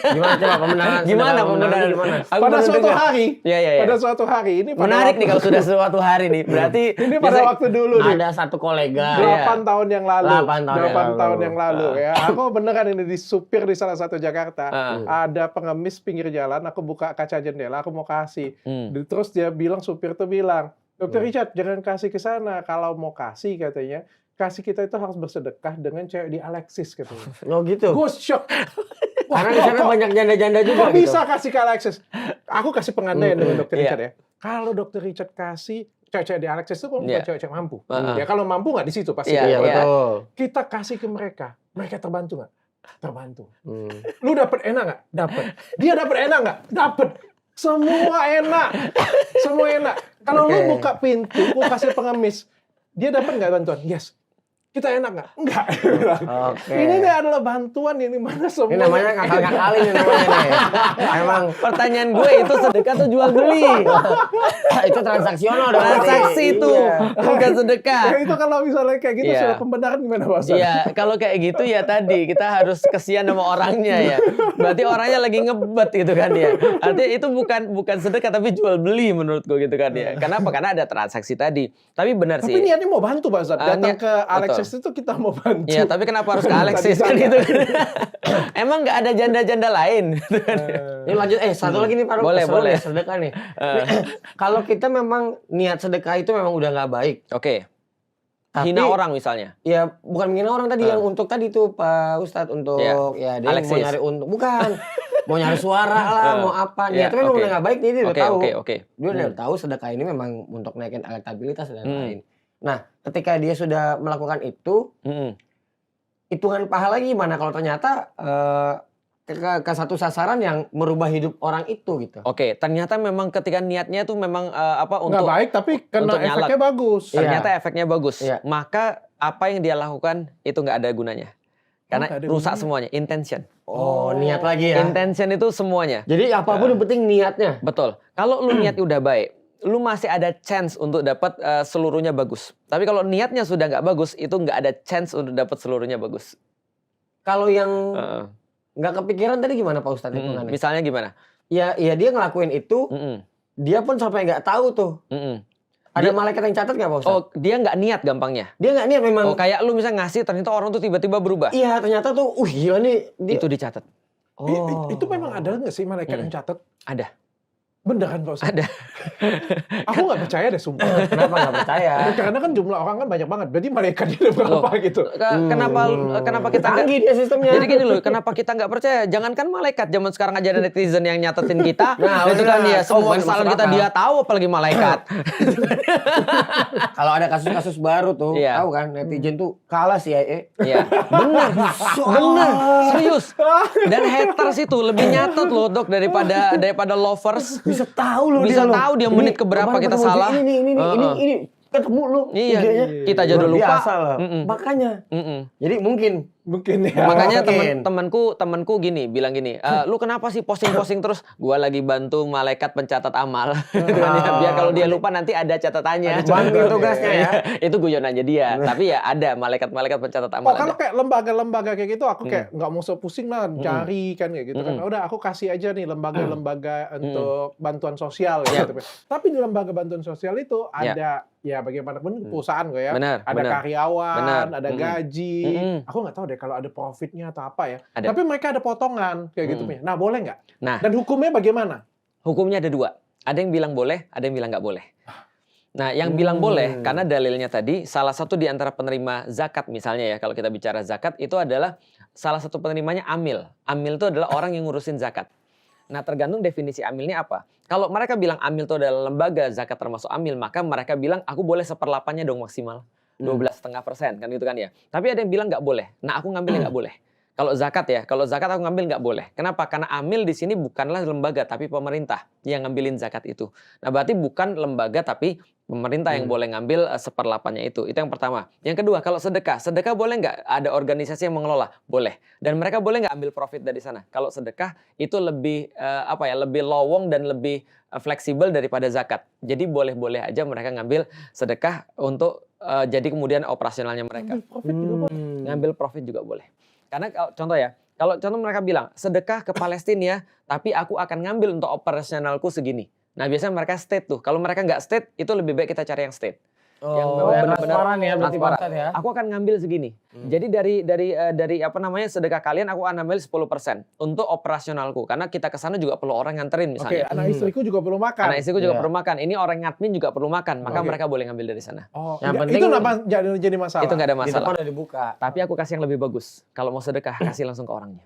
Gimana coba pemenangan? Gimana pemenangan? Gimana? Aku Pada baru suatu dengar. hari, Iya. pada suatu hari ini pada Menarik waktu- nih kalau sudah suatu hari nih. Berarti ini pada biasanya- waktu dulu nih. Ada satu kolega. 8 tahun yang lalu. 8 tahun yang lalu ya. Aku beneran ini di supir di salah satu Jakarta. Ah. Ada pengemis pinggir jalan, aku buka kaca jendela, aku mau kasih. Hmm. Terus dia bilang, supir tuh bilang, Dr. Richard jangan kasih ke sana. Kalau mau kasih katanya, kasih kita itu harus bersedekah dengan cewek di Alexis katanya. Oh gitu. Gue shock. Karena di sana banyak janda-janda juga Kok gitu. bisa kasih ke Alexis? Aku kasih pengandaian dengan Dr. Iya. Richard ya. Kalau Dr. Richard kasih cewek-cewek di Alexis itu kan bukan Iya. cewek-cewek mampu. Heeh. Ya kalau mampu nggak di situ pasti. Iya, Iya, iya. betul. Kita kasih ke mereka. Mereka terbantu nggak? Terbantu. Lu dapet enak nggak? Dapet. Dia dapet enak nggak? Dapet. Semua enak. Semua enak. Kalau lu Oke. buka pintu, lu kasih pengemis, dia dapat nggak bantuan? Yes. Kita enak nggak? Enggak. Oke. Ini nggak adalah bantuan ini mana semua. Ini namanya ngakal-ngakalin ini namanya nih. Emang Pertanyaan gue itu sedekah atau jual beli? itu transaksional dong. Transaksi itu, Iya. bukan sedekah. Ya, itu kalau misalnya kayak gitu Iya. sudah pembenaran gimana Pak Ustadz? Iya, kalau kayak gitu ya tadi kita harus kesian sama orangnya ya. Berarti orangnya lagi ngebet gitu kan ya. Artinya itu bukan sedekah tapi jual beli menurut gue gitu kan ya. Kenapa? Karena ada transaksi tadi. Tapi benar Tapi sih. niatnya mau bantu Pak Ustadz. Datang niat- ke Alexis betul. itu kita mau bantu. Iya, tapi kenapa harus ke Alexis kan Tadi gitu kan? Emang nggak ada janda-janda lain? gitu kan ya? Ini lanjut, satu lagi nih Pak. Boleh, Seru boleh. nih, sedekah nih. Kalau kita memang niat sedekah itu memang udah nggak baik. Oke. Tapi- Hina orang misalnya. Ya bukan menghina orang tadi yang untuk tadi tuh Pak Ustadz untuk Iya. ya dia mau Alexis. nyari untuk bukan mau nyari suara lah mau apa Iya, niatnya memang oke. udah nggak baik nih dia udah tahu Oke. dia udah tahu sedekah ini memang untuk naikin elektabilitas dan Hmm. lain. Nah ketika dia sudah melakukan itu Mm-mm. hitungan pahala gimana kalau ternyata ke satu sasaran yang merubah hidup orang itu gitu. Oke, ternyata memang ketika niatnya tuh memang Nggak untuk baik tapi kena untuk nyalak. efeknya bagus. Iya. ternyata efeknya bagus. Iya. Maka apa yang dia lakukan itu nggak ada gunanya. Karena nggak ada rusak gunanya. semuanya, intention. Oh niat lagi ya. Intention itu semuanya. Jadi apapun yang penting niatnya. Betul. Kalau lu niatnya udah baik, lu masih ada chance untuk dapat seluruhnya bagus. Tapi kalau niatnya sudah nggak bagus, itu nggak ada chance untuk dapat seluruhnya bagus. Kalau yang Heeh. nggak kepikiran tadi gimana Pak Ustadz Mm-mm. hitungannya? Misalnya gimana? Ya dia ngelakuin itu, Mm-mm. dia pun sampai nggak tau tuh. Mm-mm. Ada Dia- malaikat yang catat nggak Pak Ustadz? Oh, dia nggak niat gampangnya. Dia nggak niat memang. Oh, kayak lu misalnya ngasih, ternyata orang tuh tiba-tiba berubah. Iya ternyata tuh, gila nih. Dia, Itu dicatat. Itu memang ada nggak sih malaikat yang catat? Ada. Beneran Pak Ustadz? Ada. Aku nggak percaya deh sumpah. Kenapa nggak percaya? Karena kan jumlah orang kan banyak banget. Berarti malaikatnya ada berapa gitu? Kenapa kita nggak... Canggih dia sistemnya. Jadi gini loh, kenapa kita nggak percaya? Jangankan malaikat, zaman sekarang aja ada netizen yang nyatetin kita. Nah, itu kan benar. dia semua Oh, kesalahan masuk kita akal. dia tahu, apalagi malaikat. Kalau ada kasus-kasus baru tuh, Iya. tahu kan netizen tuh kalah CIA. Iya, benar, benar, serius. Dan haters itu lebih nyatet loh dok daripada lovers. Bisa tahu loh Bisa dia loh. tahu dia Ini menit keberapa kemarin kita ketemu salah. Ini ketemu lu. Iya, IG-nya. kita aja Luar udah lupa. biasa loh. Mm-mm. Makanya. Mm-mm. Jadi mungkin Mungkin ya. Makanya mungkin. temanku gini bilang gini, lu kenapa sih posting terus? Gua lagi bantu malaikat pencatat amal. Gitu kan ya. Biar kalau dia lupa nanti ada catatannya. Bantu tugasnya ya. Itu guyonannya dia. Tapi ya ada malaikat-malaikat pencatat Oh amal. kalau ada. kayak lembaga-lembaga kayak gitu aku kayak nggak mau so pusing lah cari kan kayak gitu kan. Udah aku kasih aja nih lembaga-lembaga untuk bantuan sosial Iya. gitu. Tapi di lembaga bantuan sosial itu ada ya bagaimanapun perusahaan kok ya. Benar, Ada benar. karyawan, Benar. ada gaji. Aku nggak tahu deh kalau ada profitnya atau apa ya. Ada. Tapi mereka ada potongan kayak gitu punya. Nah boleh nggak? Nah, Dan hukumnya bagaimana? hukumnya ada dua. Ada yang bilang boleh, ada yang bilang nggak boleh. Nah, yang bilang boleh karena dalilnya tadi salah satu di antara penerima zakat misalnya ya, kalau kita bicara zakat itu adalah salah satu penerimanya amil. Amil itu adalah orang yang ngurusin zakat. Nah, tergantung definisi amilnya apa. Kalau mereka bilang amil itu adalah lembaga zakat termasuk amil, maka mereka bilang aku boleh 1/8-nya dong maksimal. 12,5% kan gitu kan ya. Tapi ada yang bilang nggak boleh. Nah, aku ngambilnya nggak boleh. Kalau zakat aku ngambil nggak boleh. Kenapa? Karena amil di sini bukanlah lembaga tapi pemerintah yang ngambilin zakat itu. Nah, berarti bukan lembaga tapi pemerintah yang boleh ngambil 1/8-nya itu. Itu yang pertama. Yang kedua, kalau sedekah boleh nggak ada organisasi yang mengelola? Boleh. Dan mereka boleh nggak ambil profit dari sana? Kalau sedekah itu lebih lebih lowong dan lebih fleksibel daripada zakat. Jadi boleh-boleh aja mereka ngambil sedekah untuk jadi kemudian operasionalnya mereka. Ngambil profit juga boleh. Karena kalau contoh mereka bilang sedekah ke Palestina, tapi aku akan ngambil untuk operasionalku segini. Nah, biasanya mereka state tuh. Kalau mereka nggak state, itu lebih baik kita cari yang state. Yang benar-benar transparan ya berarti transparan. Pak Ustadz ya. Aku akan ngambil segini. Jadi dari sedekah kalian aku akan ambil 10% untuk operasionalku. Karena kita ke sana juga perlu orang nganterin misalnya. Anak istriku juga perlu makan. Anak istriku juga perlu makan. Ini orang ngadmin juga perlu makan. Maka mereka boleh ngambil dari sana. Yang penting itu nggak jadi masalah. Itu nggak ada di depan masalah. udah dibuka. Tapi aku kasih yang lebih bagus. Kalau mau sedekah, kasih langsung ke orangnya.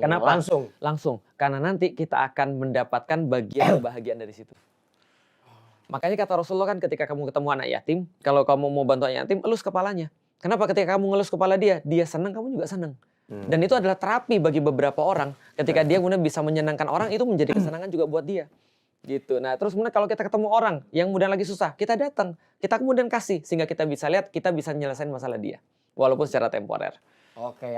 Kenapa? Langsung. Karena nanti kita akan mendapatkan bagian kebahagiaan dari situ. Makanya kata Rasulullah kan ketika kamu ketemu anak yatim, kalau kamu mau bantu anak yatim, elus kepalanya. Kenapa? Ketika kamu ngelus kepala dia senang, kamu juga senang. Dan itu adalah terapi bagi beberapa orang. Ketika dia kemudian bisa menyenangkan orang, itu menjadi kesenangan juga buat dia. Gitu. Nah, terus kemudian kalau kita ketemu orang yang kemudian lagi susah, kita datang, kita kemudian kasih sehingga kita bisa lihat, kita bisa nyelesain masalah dia, walaupun secara temporer. Oke,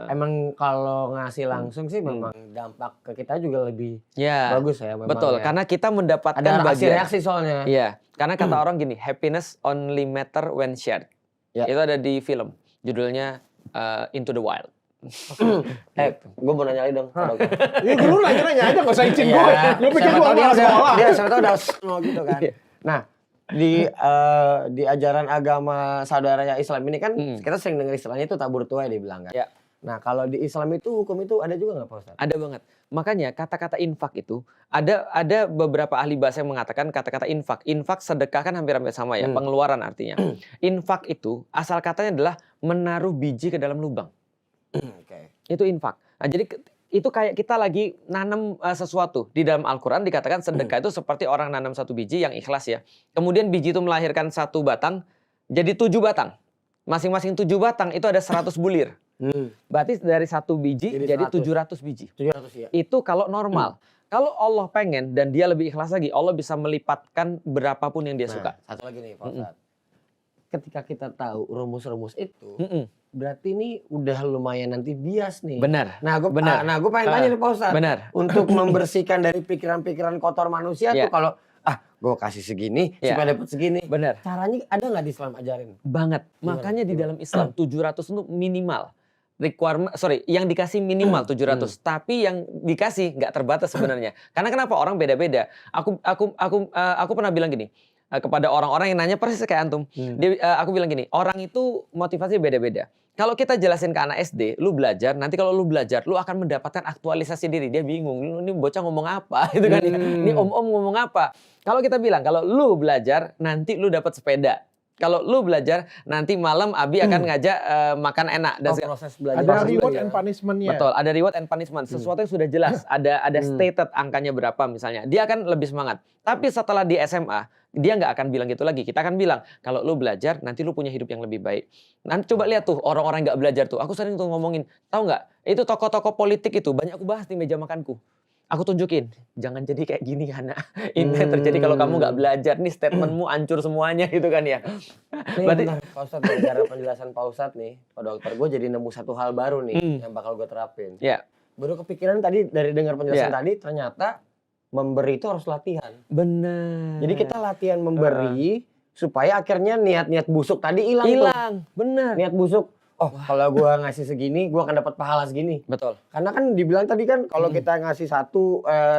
emang kalau ngasih langsung sih memang dampak ke kita juga lebih bagus ya memang. Betul, ya. Karena kita mendapatkan ada bagian reaksi soalnya. Iya, karena kata orang gini, happiness only matter when shared. Ya. Itu ada di film, judulnya Into the Wild. Gue mau nanya lagi dong. Ya lu nanya aja, nggak usah izin gue. Lu pikir gue dia sekolah. Dia siapa tahu udah mau gitu kan. Nah, di ajaran agama saudaranya Islam ini kan kita sering dengar istilahnya itu tabur tuai dibilang kan. Ya. Nah, kalau di Islam itu hukum itu ada juga nggak Pak Ustadz? Ada banget. Makanya kata-kata infak itu ada beberapa ahli bahasa yang mengatakan kata-kata infak. Infak sedekah kan hampir-hampir sama ya, pengeluaran artinya. Infak itu asal katanya adalah menaruh biji ke dalam lubang. Itu infak. Nah, jadi itu kayak kita lagi nanam sesuatu. Di dalam Al-Quran dikatakan sedekah itu seperti orang nanam satu biji yang ikhlas ya. Kemudian biji itu melahirkan 1 batang, jadi 7 batang. Masing-masing 7 batang itu ada 100 bulir. Berarti dari 1 biji jadi 700 biji. 700 ya. Itu kalau normal. Kalau Allah pengen dan dia lebih ikhlas lagi, Allah bisa melipatkan berapapun yang dia suka. Satu lagi nih Pak Ustadz. Ketika kita tahu rumus-rumus itu, berarti ini udah lumayan nanti bias nih. Benar. Nah, gue pengen tanya nih Pak Ustadz. Benar. Untuk membersihkan dari pikiran-pikiran kotor manusia tuh kalau gue kasih segini supaya dapat segini. Benar. Caranya ada nggak di Islam ajarin? Banget. Makanya di dalam Islam 700 itu minimal. Yang dikasih minimal 700, tapi yang dikasih nggak terbatas sebenarnya. Karena kenapa? Orang beda-beda. Aku pernah bilang gini kepada orang-orang yang nanya persis kayak antum. Aku bilang gini, orang itu motivasi beda-beda. Kalau kita jelasin ke anak SD, lu belajar, nanti kalau lu belajar, lu akan mendapatkan aktualisasi diri. Dia bingung, ini bocah ngomong apa, gitu kan? Ini om-om ngomong apa? Kalau kita bilang, kalau lu belajar, nanti lu dapat sepeda. Kalau lu belajar, nanti malam Abi akan ngajak makan enak. Dan proses belajar. Ada reward and punishment-nya. Betul, ada reward and punishment. Sesuatu yang sudah jelas, ada stated angkanya berapa misalnya. Dia akan lebih semangat. Tapi setelah di SMA, dia nggak akan bilang gitu lagi. Kita akan bilang, kalau lu belajar, nanti lu punya hidup yang lebih baik. Nanti coba lihat tuh, orang-orang nggak belajar tuh. Aku sering tuh ngomongin, tahu nggak? Itu tokoh-tokoh politik itu, banyak aku bahas di meja makanku. Aku tunjukin, jangan jadi kayak gini karena ini yang terjadi kalau kamu nggak belajar. Nih statementmu hancur semuanya gitu kan ya. Berarti Pak Ustadz, gara-gara penjelasan Pak Ustadz nih, Pak Dokter, gue jadi nemu satu hal baru nih yang bakal gue terapin. Ya. Baru kepikiran tadi dari dengar penjelasan tadi, ternyata memberi itu harus latihan. Benar. Jadi kita latihan memberi supaya akhirnya niat-niat busuk tadi hilang. Hilang, benar. Niat busuk. Kalau gue ngasih segini, gue akan dapat pahala segini. Betul. Karena kan dibilang tadi kan kalau kita ngasih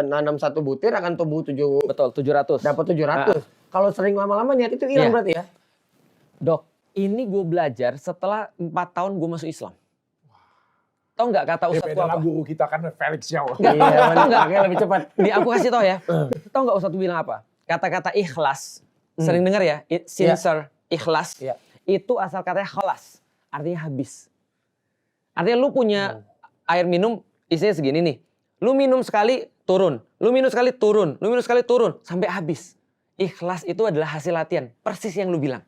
nanam 1 butir akan tumbuh 7. Betul, 700. Dapat 700. Kalau sering lama-lama niat itu hilang berarti ya? Dok, ini gue belajar setelah 4 tahun gue masuk Islam. Tahu nggak kata ustadz apa? Guru kita kan Felix Yao. Iya, makanya lebih cepat. Aku kasih tau ya. Tahu nggak ustadz bilang apa? Kata-kata ikhlas. Sering dengar ya? Sincere, ikhlas. Itu asal katanya kholas. Artinya habis. Artinya lu punya air minum isinya segini nih. Lu minum sekali turun. Lu minum sekali turun. Lu minum sekali turun. Sampai habis. Ikhlas itu adalah hasil latihan. Persis yang lu bilang.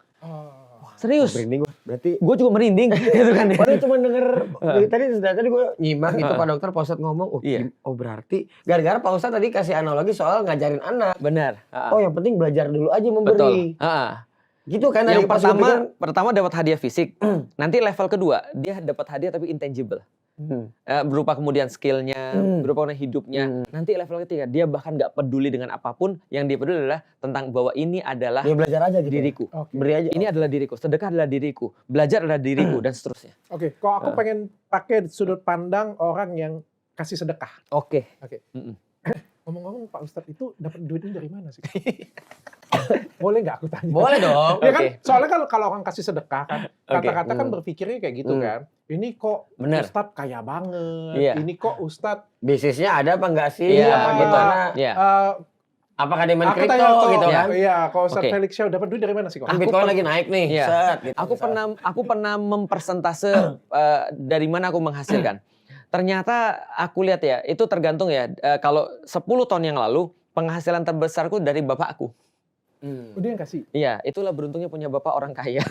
Serius. Berarti Gue juga merinding gitu kan. padahal cuma denger tadi gue nyimak gitu Pak Dokter Pak Ustadz ngomong, Iya. Berarti gara-gara Pak Ustadz tadi kasih analogi soal ngajarin anak. Benar. Oh yang penting belajar dulu aja Betul. memberi. Gitu kan Yang dari pas gua pikir, pertama dapat hadiah fisik. Nanti level kedua dia dapat hadiah tapi intangible. Berupa kemudian skillnya, berupa hidupnya. Nanti level ketiga dia bahkan nggak peduli dengan apapun, yang dia peduli adalah tentang bahwa ini adalah dia belajar aja gitu. diriku. Beri aja. Ini adalah diriku, sedekah adalah diriku, belajar adalah diriku dan seterusnya. Oke, kok aku pengen pakai sudut pandang orang yang kasih sedekah. Oke. Ngomong-ngomong Pak Ustadz itu dapat duitnya dari mana sih? Boleh nggak aku tanya? Boleh dong. Ya kan, Oke. soalnya kalau orang kasih sedekah kan, kata-kata kan Hmm. berpikirnya kayak gitu kan. Ini kok Bener. Ustadz kaya banget, Iya. ini kok Ustadz Bisnisnya ada apa enggak sih? Iya, Apa gitu. gimana? Iya. Apakah dia main aku kripto tanya kok, gitu kan? Iya, kalau Ustadz Oke. Felix Xiao dapat duit dari mana sih kok? Kan Bitcoin lagi naik nih. Iya. Set, gitu, Aku pernah mempersentase dari mana aku menghasilkan. Ternyata aku lihat ya, itu tergantung ya. Kalau 10 tahun yang lalu penghasilan terbesarku dari bapakku. Udah yang kasih. Iya, itulah beruntungnya punya bapak orang kaya.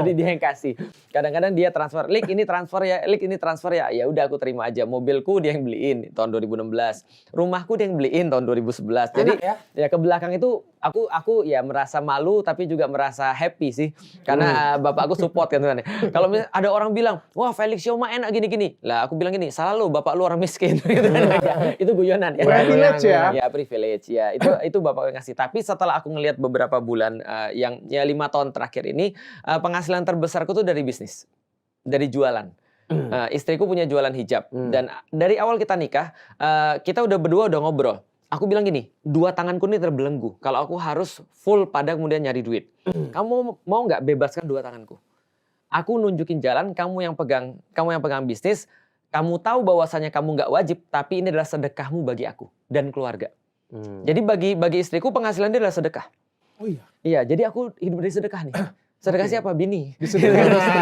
Jadi dia yang kasih. Kadang-kadang dia transfer, Lik ini transfer ya, Lik ini transfer ya. Ya udah aku terima aja. Mobilku dia yang beliin tahun 2016. Rumahku dia yang beliin tahun 2011. Jadi Enak ya ke belakang itu aku ya merasa malu tapi juga merasa happy sih. Karena bapak aku support kan. Kalau misalnya ada orang bilang, "Wah, Felix Xiao mah enak gini-gini." Lah aku bilang gini, "Salah lu, bapak lu orang miskin." Gitu kan. Itu guyonan ya. Privilege ya. Ya privilege ya. Itu bapak yang ngasih. Tapi setelah aku ngelihat beberapa bulan yang ya 5 tahun terakhir ini penghasilan terbesarku tuh dari bisnis, dari jualan. Istriku punya jualan hijab dan dari awal kita nikah kita berdua udah ngobrol. Aku bilang gini, 2 tanganku ini terbelenggu. Kalau aku harus full pada kemudian nyari duit. Kamu mau nggak bebaskan 2 tanganku? Aku nunjukin jalan, kamu yang pegang bisnis. Kamu tahu bahwasanya kamu nggak wajib, tapi ini adalah sedekahmu bagi aku dan keluarga. Jadi bagi istriku penghasilan dia adalah sedekah. Oh iya. Iya, jadi aku hidup dari sedekah nih. Sedekah siapa? Bini. Disedekahkan istri.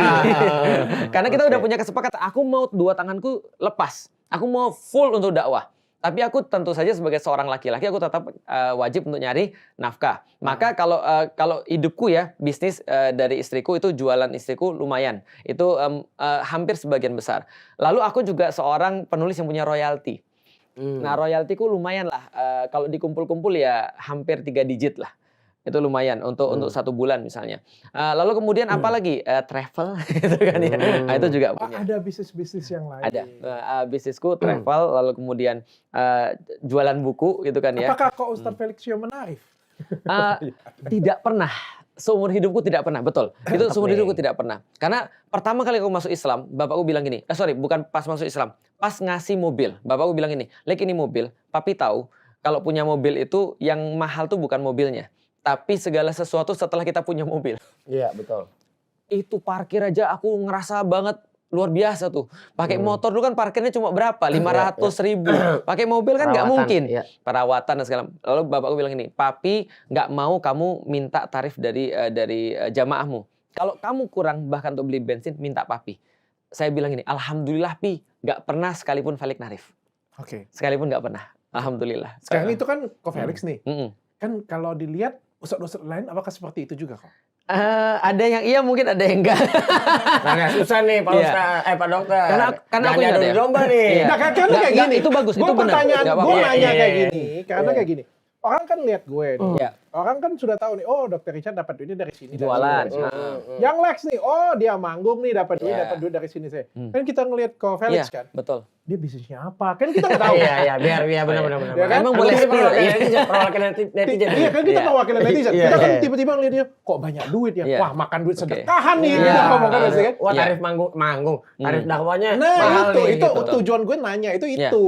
Karena kita udah punya kesepakatan, aku mau 2 tanganku lepas. Aku mau full untuk dakwah. Tapi aku tentu saja sebagai seorang laki-laki, aku tetap wajib untuk nyari nafkah. Maka kalau hidupku ya, bisnis dari istriku itu jualan istriku lumayan. Itu hampir sebagian besar. Lalu aku juga seorang penulis yang punya royalti. Nah royaltiku lumayan lah. Kalau dikumpul-kumpul ya hampir 3 digit lah. Itu lumayan untuk 1 bulan misalnya. Lalu kemudian apa lagi? Travel gitu kan ya. Nah, itu juga punya. Ada bisnis-bisnis yang lain. Ada. Bisnisku travel, lalu kemudian jualan buku gitu kan ya. Apakah kok Ustadz Felix Xiao menarik? Tidak pernah. Seumur hidupku tidak pernah, betul. Itu seumur hidupku tidak pernah. Karena pertama kali aku masuk Islam, bapakku bilang gini, bukan pas masuk Islam, pas ngasih mobil, bapakku bilang gini, Lek ini mobil, papi tahu kalau punya mobil itu yang mahal tuh bukan mobilnya, tapi segala sesuatu setelah kita punya mobil. Iya, betul. Itu parkir aja aku ngerasa banget luar biasa tuh. Pakai motor dulu kan parkirnya cuma berapa? 500.000. Pakai mobil kan nggak Perawatan, mungkin. iya. Perawatan dan segala. Lalu bapakku bilang ini, papi nggak mau kamu minta tarif dari jamaahmu. Kalau kamu kurang bahkan untuk beli bensin, minta papi. Saya bilang ini, alhamdulillah pi, nggak pernah sekalipun Felix narif. Oke. Sekalipun nggak pernah. Alhamdulillah. Sekarang itu kan kok Felix nih. Mm-mm. Kan kalau dilihat ustadz-ustadz lain apakah seperti itu juga kok? Ada yang iya mungkin ada yang enggak. Nah, susah nih Pak Iya. Ustadz, Pak Dokter. Karena aku Jangan ingat adu ya. domba nih. Iya. Nah, karena Nggak, kayak nggak, gini. itu bagus, Gua itu benar. pertanyaan, Nggak gue apa-apa. nanya Iya, kayak iya. gini, karena Iya. kayak gini. Orang kan lihat gue nih. Iya. Orang kan sudah tahu nih, oh Dokter Richard dapat duitnya dari sini. dari Jualan. sini, dari sini. Nah. Yang Lex nih, oh dia manggung nih dapat duit, Iya. dapat duit dari sini saya. Kan kita ngelihat ke Felix Iya, kan, betul. dia bisnisnya apa? Kan kita nggak tahu. Iya, biar benar. Ya kan? Emang Aku boleh jadi spill, iya. perwakilan netizen. Iya kan kita Iya. mewakili netizen. Iya, Kita kan iya. tiba-tiba ngeliat dia, kok banyak duit ya? Iya. Wah makan duit Oke. sedekahan nih. Iya. Kita ngomong kan pasti kan. Wah, Iya. tarif manggung, tarif dakwahnya Nah mahal itu, nih, itu gitu. tujuan gue nanya, itu. Iya. Nah gitu.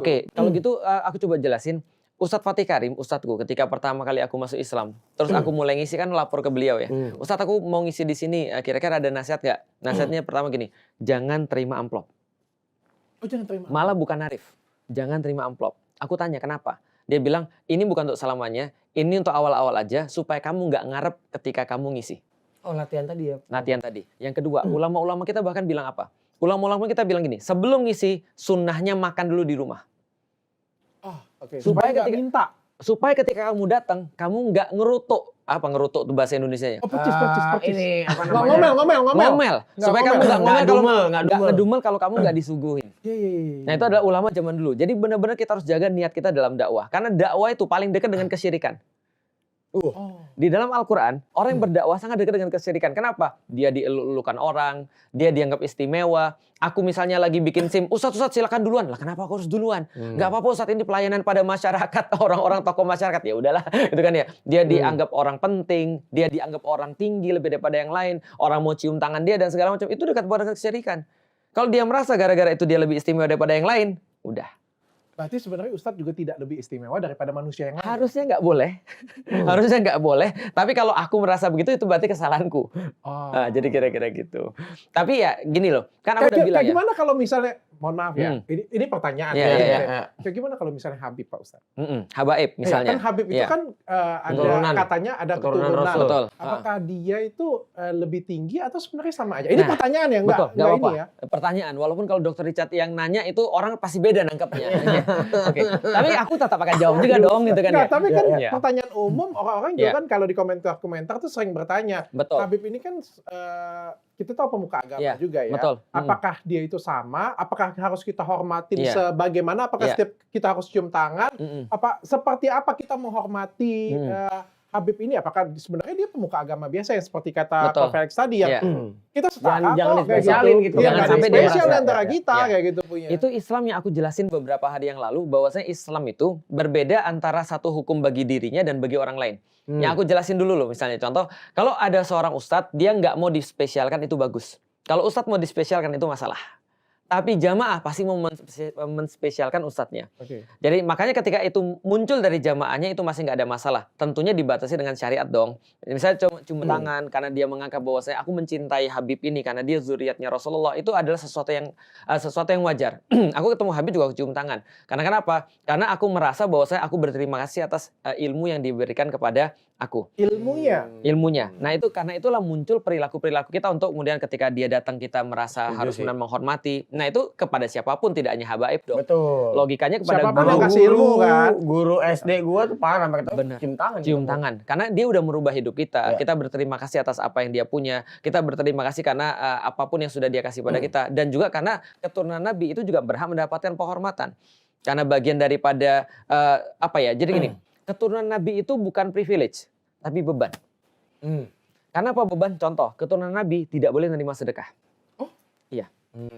oke, kalau gitu aku coba jelasin. Ustadz Fatih Karim, ustadzku ketika pertama kali aku masuk Islam, terus aku mulai ngisi kan lapor ke beliau ya. Ustadz aku mau ngisi di sini, kira-kira ada nasihat nggak? Nasihatnya pertama gini, jangan terima amplop. Oh jangan terima. Malah bukan narif, jangan terima amplop. Aku tanya kenapa? Dia bilang ini bukan untuk selamanya, ini untuk awal-awal aja supaya kamu nggak ngarep ketika kamu ngisi. Oh, latihan tadi ya. Latihan tadi. Yang kedua, ulama-ulama kita bahkan bilang apa? Ulama-ulama kita bilang gini, sebelum ngisi sunnahnya makan dulu di rumah. Oh, oke. Supaya Supaya nggak ketika- minta. Supaya ketika kamu datang, kamu nggak ngerutuk apa ngerutuk tuh bahasa Indonesianya? Oh, percis. Ini apa Nggak namanya? ngomel. Ngomel. Nggak Supaya ngomel. kamu nggak ngomel kalau nggak nggak dumel. ngedumel kalau kamu nggak disuguhin. Iya. Nah itu adalah ulama zaman dulu. Jadi benar-benar kita harus jaga niat kita dalam dakwah. Karena dakwah itu paling dekat dengan kesyirikan. Oh. Di dalam Al-Quran, orang yang berdakwah sangat dekat dengan kesyirikan. Kenapa? Dia dielulukan orang, dia dianggap istimewa. Aku misalnya lagi bikin SIM, Ustadz silakan duluan. Lah kenapa aku harus duluan? Gak apa-apa Ustadz, ini pelayanan pada masyarakat, orang-orang tokoh masyarakat. Ya udahlah, itu kan ya. Dia dianggap orang penting, dia dianggap orang tinggi lebih daripada yang lain. Orang mau cium tangan dia dan segala macam. Itu dekat dengan kesyirikan. Kalau dia merasa gara-gara itu dia lebih istimewa daripada yang lain, udah. Berarti sebenarnya Ustadz juga tidak lebih istimewa daripada manusia yang lain. Harusnya nggak boleh. Harusnya nggak boleh. Tapi kalau aku merasa begitu, itu berarti kesalahanku. Oh. Nah, jadi kira-kira gitu. Tapi ya gini loh, kan aku udah bilang kayak ya. gimana kalau misalnya, mohon maaf ya, ini pertanyaan. Iya, ya. iya. Kayak gimana kalau misalnya Habib Pak Ustadz? Habaib misalnya. Kan Habib itu Iya. kan ada Keturunan. katanya ada Keturunan keturunan. Rasul. Betul. Apakah dia itu lebih tinggi atau sebenarnya sama aja? Ini Nah, pertanyaan ya, Betul, enggak apa-apa. ini ya. Pertanyaan, walaupun kalau Dokter Richard yang nanya itu orang pasti beda nangkepnya. Oke. Tapi aku tetap akan jawab juga dong gitu kan Enggak, ya. tapi kan Iya. pertanyaan umum orang-orang juga kan kalau di komentar-komentar tuh sering bertanya. Betul. Habib ini kan kita tahu pemuka agama Iya, juga ya. betul. Apakah dia itu sama? Apakah harus kita hormatin Iya. sebagaimana? Apakah Iya. setiap kita harus cium tangan? Seperti apa kita menghormati Habib ini? Apakah sebenarnya dia pemuka agama biasa yang seperti kata Betul. Prof. Felix tadi yang Iya. kita sepakat Jangan kok, kayak dispesialin gitu. Iya, Jangan nggak ada sampai dia spesial merasa- antara ya, kita ya. kayak gitu punya. Itu Islam yang aku jelasin beberapa hari yang lalu, bahwasanya Islam itu berbeda antara satu hukum bagi dirinya dan bagi orang lain. Yang aku jelasin dulu loh, misalnya contoh, kalau ada seorang ustadz, dia nggak mau dispesialkan itu bagus. Kalau ustadz mau dispesialkan itu masalah. Tapi jamaah pasti mau menspesialkan ustadznya. Oke. Jadi makanya ketika itu muncul dari jamaahnya itu masih nggak ada masalah. Tentunya dibatasi dengan syariat dong. Misalnya cium tangan karena dia menganggap bahwa aku mencintai Habib ini karena dia zuriatnya Rasulullah, itu adalah sesuatu yang wajar. Aku ketemu Habib juga aku cium tangan. Karena kenapa? Karena aku merasa bahwa aku berterima kasih atas ilmu yang diberikan kepada aku. Ilmunya. Nah itu karena itulah muncul perilaku-perilaku kita untuk kemudian ketika dia datang kita merasa Setuju harus sih. benar menghormati. Nah itu kepada siapapun, tidak hanya habaib dong. Betul. Logikanya kepada Siapapun guru. yang kasih ilmu kan. Guru SD gua tuh parah sampai ketemu Benar. cium tangan. Cium tangan. Karena dia udah merubah hidup kita. Ya. Kita berterima kasih atas apa yang dia punya. Kita berterima kasih karena apapun yang sudah dia kasih pada kita. Dan juga karena keturunan Nabi itu juga berhak mendapatkan penghormatan. Karena bagian daripada jadi gini, keturunan Nabi itu bukan privilege, tapi beban. Karena apa beban? Contoh, keturunan Nabi tidak boleh menerima sedekah. Oh? Iya.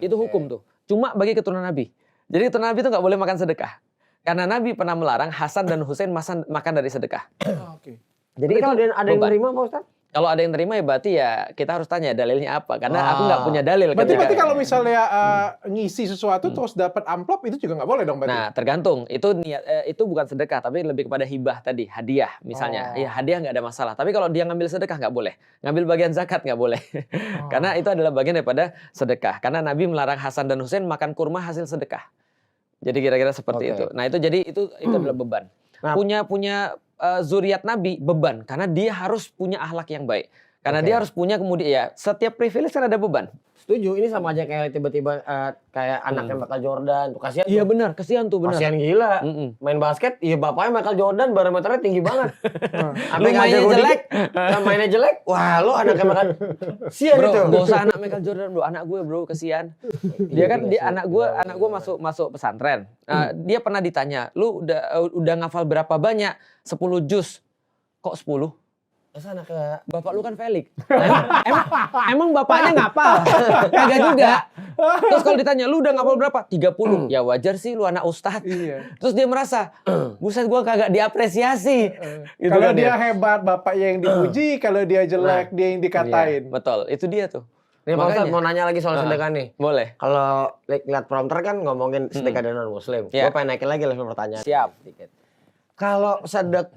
Itu hukum tuh. Cuma bagi keturunan Nabi. Jadi keturunan Nabi itu nggak boleh makan sedekah. Karena Nabi pernah melarang Hasan dan Husain makan dari sedekah. Oke. Jadi Jadi kalau itu ada yang beban. nerima Pak Ustadz? Kalau ada yang terima ya berarti ya kita harus tanya dalilnya apa. Karena aku nggak punya dalil. Berarti kalau misalnya ngisi sesuatu terus dapat amplop itu juga nggak boleh dong berarti? Nah tergantung. Itu niat itu bukan sedekah tapi lebih kepada hibah tadi, hadiah misalnya. Ya hadiah nggak ada masalah. Tapi kalau dia ngambil sedekah nggak boleh. Ngambil bagian zakat nggak boleh. Karena itu adalah bagian daripada sedekah. Karena Nabi melarang Hasan dan Husain makan kurma hasil sedekah. Jadi kira-kira seperti itu. Nah itu jadi itu adalah beban. Nah, Punya zuriat Nabi beban karena dia harus punya akhlak yang baik. Karena dia harus punya kemudian ya setiap privilege kan ada beban. setuju. Ini sama aja kayak tiba-tiba kayak anaknya Michael Jordan. Tuh kasihan. Iya tuh. benar, kasihan tuh benar. Kasihan gila. Main basket, iya bapaknya Michael Jordan barometernya tinggi banget. Sampai mainnya ngajar jelek. mainnya jelek. Wah, lo anaknya Michael. Sian Bro, itu. gak usah anak Michael Jordan bro, anak gue bro kasihan. Dia kan anak gue masuk pesantren. Dia pernah ditanya, lu udah ngafal berapa banyak? 10 juz. Kok 10? Masa anaknya Bapak lu kan Felix. Emang bapaknya ngapal? Kagak juga. Terus kalau ditanya, lu udah ngapal berapa? 30. Ya wajar sih lu anak ustadz. Iya. Terus dia merasa, buset gua kagak diapresiasi. Gitu Kalau kan dia ya. hebat, bapaknya yang dipuji. Kalau dia jelek, dia yang dikatain. Iya, betul, itu dia tuh. Nih Pak Ustadz Makanya. mau nanya lagi soal sedekah nih. Boleh. Kalau lihat prompter kan ngomongin sedekah dan non muslim. Iya. Gue pengen naikin lagi level pertanyaan. Siap. Dikit. Kalau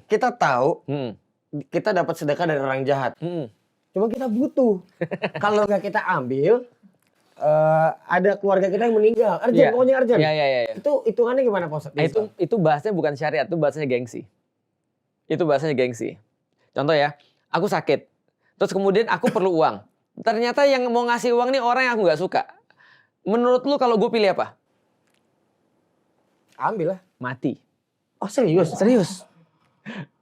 kita tahu Hmm. kita dapat sedekah dari orang jahat. Hmm. Cuma kita butuh. Kalau nggak kita ambil, ada keluarga kita yang meninggal. Urgent, Iya. pokoknya urgent. Iya. Itu hitungannya gimana Pak Ustadz? Nah, itu bahasanya bukan syariat, itu bahasanya gengsi. Itu bahasanya gengsi. Contoh ya, aku sakit. Terus kemudian aku perlu uang. Ternyata yang mau ngasih uang nih orang yang aku nggak suka. Menurut lu kalau gue pilih apa? Ambil lah. Mati. Oh serius? Serius.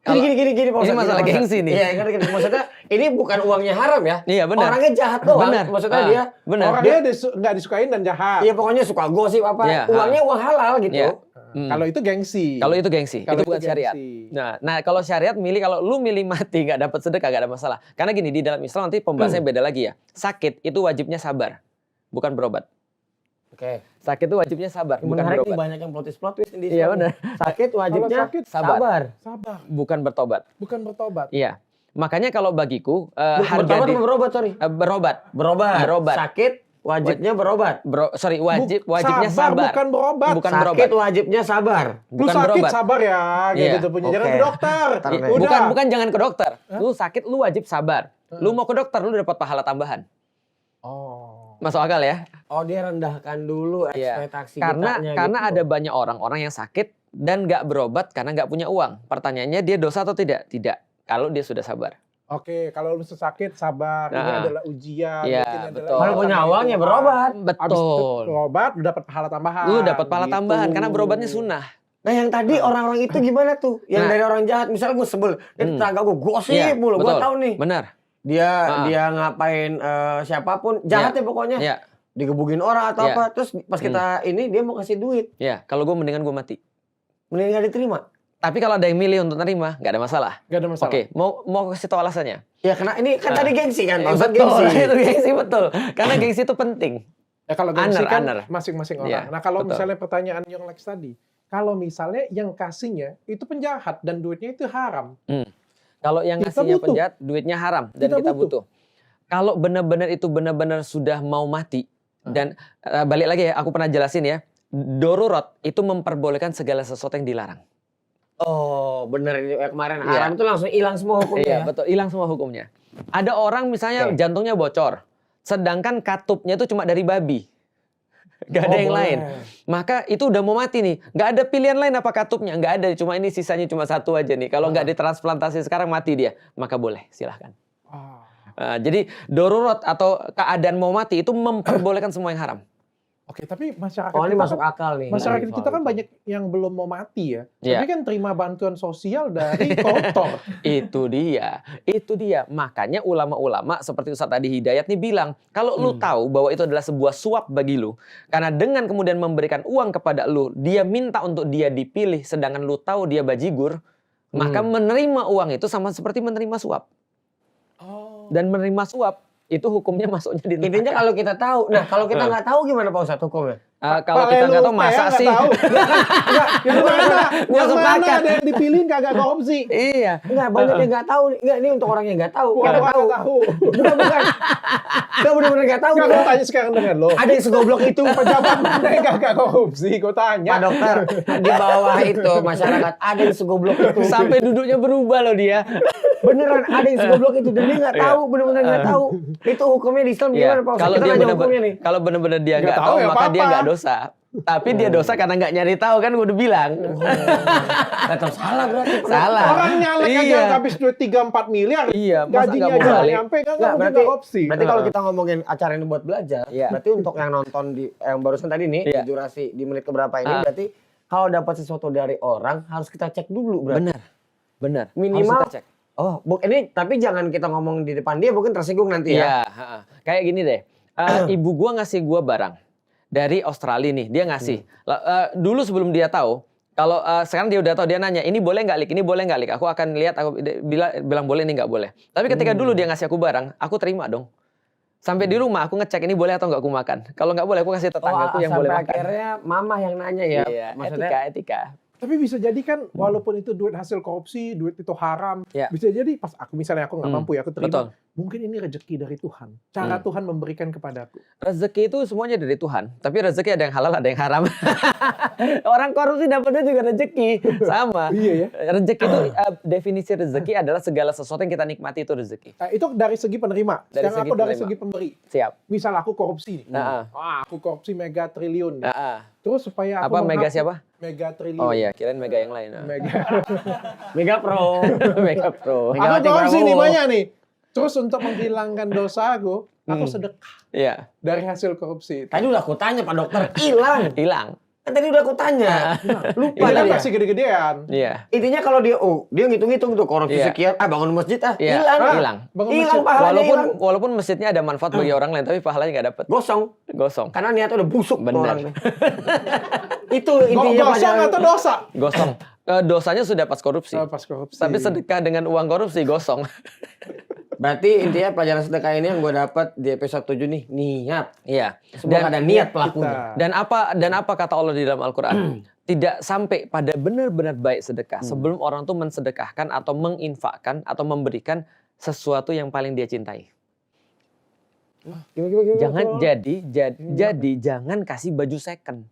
Gini, Pak Ini Ustadz, masalah Pak Ustadz. gengsi nih. Iya, ngerti. Maksudnya ini bukan uangnya haram ya. Iya, benar. Orangnya jahat doang. Benar. Maksudnya dia benar. Orangnya nggak disukain dan jahat. iya pokoknya suka gosip apa. Iya, Uangnya uang halal gitu. Iya. Kalau itu gengsi. Kalau itu gengsi, Kalau itu bukan itu syariat. gengsi. Nah, kalau syariat kalau lu milih mati nggak dapat sedekah nggak ada masalah. Karena gini di dalam Islam nanti pembahasannya beda lagi ya. Sakit itu wajibnya sabar, bukan berobat. Oke. Sakit itu wajibnya sabar, bukan Menarik nih berobat. banyak yang plot twist di Iya, Islam. benar. Sakit wajibnya sakit, sabar. Sabar, Bukan bertobat. bukan bertobat. Iya. Makanya kalau bagiku Bertobat harga atau berobat, sorry? berobat. Berobat. Berobat. Sakit wajibnya berobat. Wajibnya sabar. Bukan berobat. Bukan Sakit berobat. wajibnya sabar. Lu Bukan sakit berobat. sabar ya, Iya. gitu punya. Jangan Oke. ke dokter. Ntar deh. Udah. Bukan jangan ke dokter. Lu sakit lu wajib sabar. Lu mau ke dokter lu dapat pahala tambahan. Oh. Masuk akal ya? Oh, dia rendahkan dulu Iya. ekspektasi Karena kitanya gitu. ada banyak orang-orang yang sakit dan nggak berobat karena nggak punya uang. Pertanyaannya dia dosa atau tidak? Tidak. Kalau dia sudah sabar. Oke, kalau lu sakit sabar, ini Nah. adalah ujian. Iya, mungkin adalah betul. Kalau punya tantangan uang ya Tuhan. berobat. Habis itu Betul. berobat, lu dapat pahala tambahan. Lu dapat pahala gitu. tambahan karena berobatnya sunnah. Nah yang tadi orang-orang itu gimana tuh? Yang Nah. dari orang jahat, misalnya gue sebel, dia tetangga gue gosip Iya, mulu, gue betul. tahu nih. Benar. Dia ngapain siapapun, jahat ya pokoknya. Iya. Digebukin orang atau Iya. apa, terus pas kita ini dia mau kasih duit, Ya, kalau gue mendingan gue mati. mending gak diterima. Tapi kalau ada yang milih untuk nerima, nggak ada masalah. Gak ada masalah. Oke, mau kasih tahu alasannya. Ya karena ini kan tadi gengsi kan, Pak Ustadz, Betul, gengsi. itu gengsi betul. Karena gengsi itu penting. Ya kalau gengsi kan Honor. masing-masing orang. Iya, Nah kalau betul. misalnya pertanyaan yang Lex tadi, kalau misalnya yang kasihnya itu penjahat dan duitnya itu haram. Kalau yang Kita ngasihnya butuh. penjahat, duitnya haram dan Kita kita butuh. butuh. Kalau benar-benar itu benar-benar sudah mau mati dan balik lagi ya, aku pernah jelasin ya, darurat itu memperbolehkan segala sesuatu yang dilarang. Oh bener ini kemarin Iya. haram itu langsung hilang semua hukumnya. Iya, ya? betul, hilang semua hukumnya. Ada orang misalnya Oke. jantungnya bocor, sedangkan katupnya itu cuma dari babi. Gak ada Oh, yang boleh. lain. Maka itu udah mau mati nih. Gak ada pilihan lain apa katupnya. Gak ada. Cuma ini sisanya cuma satu aja nih. Kalau nggak ditransplantasi sekarang mati dia. Maka boleh. Silahkan. Ah. Jadi darurat atau keadaan mau mati itu memperbolehkan semua yang haram. Oke, tapi masyarakat Oh ini kita masuk kan, akal nih. masyarakat Soal kita kan itu. banyak yang belum mau mati ya. Iya. Tapi kan terima bantuan sosial dari koruptor. Itu dia. Itu dia. Makanya ulama-ulama seperti Ustaz tadi Hidayat nih bilang, kalau lu tahu bahwa itu adalah sebuah suap bagi lu, karena dengan kemudian memberikan uang kepada lu, dia minta untuk dia dipilih, sedangkan lu tahu dia bajigur, maka menerima uang itu sama seperti menerima suap. Oh. Dan menerima suap itu hukumnya masuknya di neraka. Intinya kalau kita tahu, nah kalau kita nggak tahu gimana Pak Ustadz hukumnya? Kalau kita nggak tahu masa sih. Enggak, yang mana? Gua Yang mana sepakat. ada yang dipilih kagak korupsi? Iya. Enggak, banyak yang nggak tahu. Enggak, ini untuk orang yang nggak tahu. Gua Kita tahu. nggak tahu. Bukan. Enggak benar-benar nggak tahu. Enggak, Bro. gue tanya sekarang dengan lo. Ada yang segoblok itu. Pejabat mana yang kagak korupsi? Gue tanya. Pak dokter, di bawah itu masyarakat ada yang segoblok itu. Sampai duduknya berubah loh dia. Beneran ada yang segoblok itu dan dia nggak Iya. tahu, benar-benar nggak tahu. Itu hukumnya di Islam gimana Pak Ustadz? Kalau Kita dia nanya benar-benar hukumnya nih. kalau benar-benar dia Nggak nggak tahu tahu ya maka dia apa-apa. nggak dosa. Tapi dia dosa karena nggak nyari tahu kan gue udah bilang. Tetap salah berarti. Salah. Orang nyalek aja Iya. habis duit 3-4 miliar. Iya, masa Gajinya nggak aja nggak balik? nyampe, kan Nggak, mungkin berarti korupsi. berarti kalau kita ngomongin acara ini buat belajar, Iya. berarti untuk yang nonton di yang barusan tadi nih Iya. di durasi di menit keberapa ini berarti kalau dapat sesuatu dari orang harus kita cek dulu berarti. Benar. Benar. Minimal- Harus kita cek. Oh, ini tapi jangan kita ngomong di depan dia mungkin tersinggung nanti ya. Iya, kayak gini deh. Ibu gua ngasih gua barang dari Australia nih, dia ngasih. Dulu sebelum dia tahu, kalau sekarang dia udah tahu, dia nanya, ini boleh nggak Lik? Ini boleh nggak Lik? Aku akan lihat, aku bilang boleh, ini nggak boleh. Tapi ketika dulu dia ngasih aku barang, aku terima dong. Sampai di rumah aku ngecek ini boleh atau nggak aku makan. Kalau nggak boleh, aku kasih tetanggaku yang sampai boleh makan. akhirnya mama yang nanya ya. Iya, Maksudnya etika. Tapi bisa jadi kan walaupun itu duit hasil korupsi, duit itu haram. Ya. Bisa jadi pas aku misalnya aku nggak mampu ya aku terima. Betul. Mungkin ini rezeki dari Tuhan. Cara Tuhan memberikan kepadaku. Rezeki itu semuanya dari Tuhan. Tapi rezeki ada yang halal, ada yang haram. Orang korupsi dapatnya juga rezeki. Sama. Iya ya. Rezeki itu definisi rezeki adalah segala sesuatu yang kita nikmati itu rezeki. Nah, itu dari segi penerima. Dari Sekarang segi aku dari penerima. segi pemberi. Siap. Misal aku korupsi. Nah, Wah, aku korupsi mega triliun. Nah, Terus supaya aku apa mega siapa? Mega triliun. Oh iya, kirain mega yang lain. Mega. Mega Pro. Mega Pro. Mega- Aku Megawati korupsi nih Prabowo. banyak nih. Terus untuk menghilangkan dosa aku sedekah Iya, dari hasil korupsi. Tadi udah aku tanya Pak dokter, hilang. hilang. Kan tadi udah aku tanya. Lupa Ini kan tadi ya. masih gede-gedean. Iya. Intinya kalau dia ngitung-ngitung tuh korupsi Iya. sekian, bangun masjid Iya, hilang. hilang. Bangun Hilang masjid. pahalanya hilang. Walaupun masjidnya ada manfaat bagi orang lain, tapi pahalanya nggak dapet. Gosong. Karena niatnya udah busuk tuh Benar. orang. Itu intinya Gosong pelajaran. atau dosa? Gosong. Dosanya sudah pas korupsi. Pas korupsi. Tapi sedekah dengan uang korupsi gosong. Berarti intinya pelajaran sedekah ini yang gue dapat di episode 7 nih, niat. Iya. Semua ada niat pelakunya. Kita. Dan apa kata Allah di dalam Al-Qur'an? Tidak sampai pada benar-benar baik sedekah sebelum orang tuh mensedekahkan atau menginfakkan atau memberikan sesuatu yang paling dia cintai. Gimana? Jangan jadi jangan kasih baju second.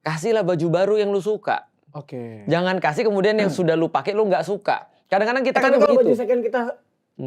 Kasihlah baju baru yang lu suka. Oke. Jangan kasih kemudian yang sudah lu pakai lu nggak suka. Kadang-kadang kita kan Tapi kalau baju begitu. second kita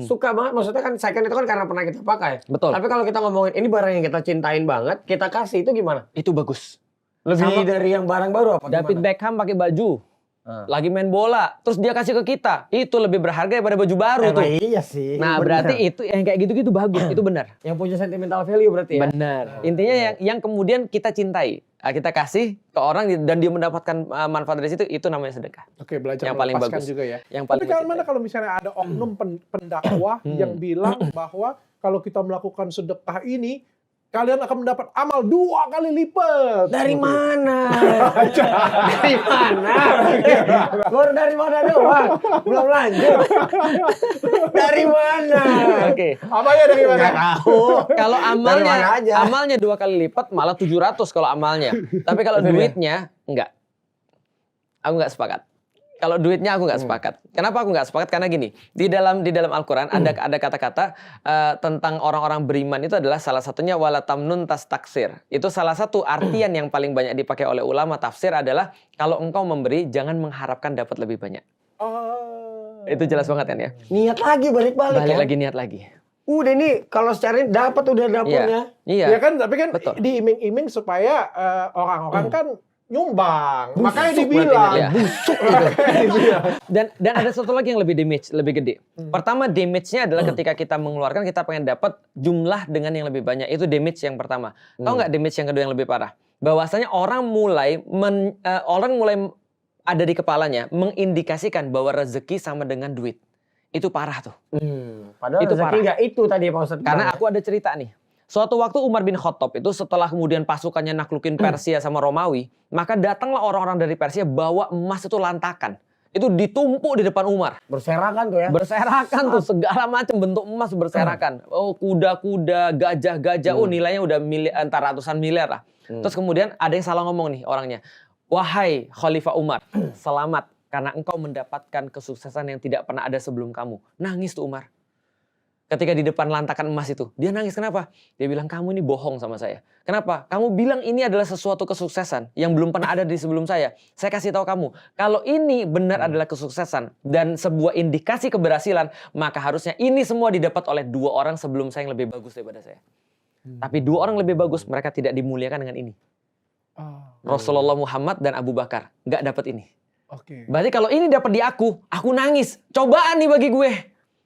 suka banget, maksudnya kan second itu kan karena pernah kita pakai. Betul. Tapi kalau kita ngomongin ini barang yang kita cintain banget, kita kasih itu gimana? Itu bagus. Lebih dari yang barang baru apa David gimana? Beckham pakai baju. Lagi main bola, terus dia kasih ke kita. Itu lebih berharga daripada baju baru tuh. Iya sih. Nah, bener. berarti itu yang kayak gitu-gitu bagus, itu benar. yang punya sentimental value berarti ya. Benar. Intinya yang kemudian kita cintai, kita kasih ke orang dan dia mendapatkan manfaat dari situ, itu namanya sedekah. Oke, belajar Yang paling melepaskan bagus. juga ya. Yang Tapi paling kalau mencintai. mana kalau misalnya ada oknum pendakwah yang bilang bahwa kalau kita melakukan sedekah ini, kalian akan mendapat amal 2 kali lipat. Dari Seperti mana? Dari mana? Baru dari mana doang? Belum lanjut. Dari mana? Oke. itu. Apanya dari mana? Nggak tahu. Kalau Dari mana aja? amalnya 2 kali lipat malah 700 kalau amalnya. Tapi kalau Betul ya? duitnya enggak. Aku enggak sepakat. Kalau duitnya aku nggak sepakat. Kenapa aku nggak sepakat? Karena gini, di dalam Al-Qur'an ada kata-kata tentang orang-orang beriman itu adalah salah satunya wala tamnun tas taksir. Itu salah satu artian yang paling banyak dipakai oleh ulama tafsir adalah kalau engkau memberi jangan mengharapkan dapat lebih banyak. Oh. Itu jelas banget kan ya. Niat lagi balik-balik Balik ya. lagi niat lagi. Udah nih kalau secara ini dapat udah dapurnya. Iya. Ya kan, tapi kan Betul. diiming-iming supaya orang-orang kan nyumbang. Makanya Busuk dibilang. berarti, ya. Busuk gitu. Dan ada satu lagi yang lebih gede. Pertama damage-nya adalah ketika kita mengeluarkan kita pengen dapat jumlah dengan yang lebih banyak. Itu damage yang pertama. Tahu nggak damage yang kedua yang lebih parah? Bahwasanya orang mulai ada di kepalanya mengindikasikan bahwa rezeki sama dengan duit. Itu parah tuh. Padahal Itu rezeki parah. nggak itu tadi Pak Ustadz. Karena aku ada cerita nih. Suatu waktu Umar bin Khattab itu setelah kemudian pasukannya naklukin Persia sama Romawi, maka datanglah orang-orang dari Persia bawa emas itu lantakan. Itu ditumpuk di depan Umar. berserakan tuh ya. Berserakan tuh segala macam bentuk emas berserakan. Oh, kuda-kuda, gajah-gajah, oh nilainya udah antara ratusan miliar lah. Terus kemudian ada yang salah ngomong nih orangnya. Wahai Khalifah Umar, selamat karena engkau mendapatkan kesuksesan yang tidak pernah ada sebelum kamu. Nangis tuh Umar. Ketika di depan lantakan emas itu, dia nangis kenapa? Dia bilang kamu ini bohong sama saya. Kenapa? Kamu bilang ini adalah sesuatu kesuksesan yang belum pernah ada di sebelum saya. Saya kasih tahu kamu, kalau ini benar adalah kesuksesan dan sebuah indikasi keberhasilan, maka harusnya ini semua didapat oleh 2 orang sebelum saya yang lebih bagus daripada saya. Tapi 2 orang lebih bagus, mereka tidak dimuliakan dengan ini. Rasulullah Muhammad dan Abu Bakar nggak dapat ini. Oke. Berarti kalau ini dapat di aku nangis. Cobaan nih bagi gue.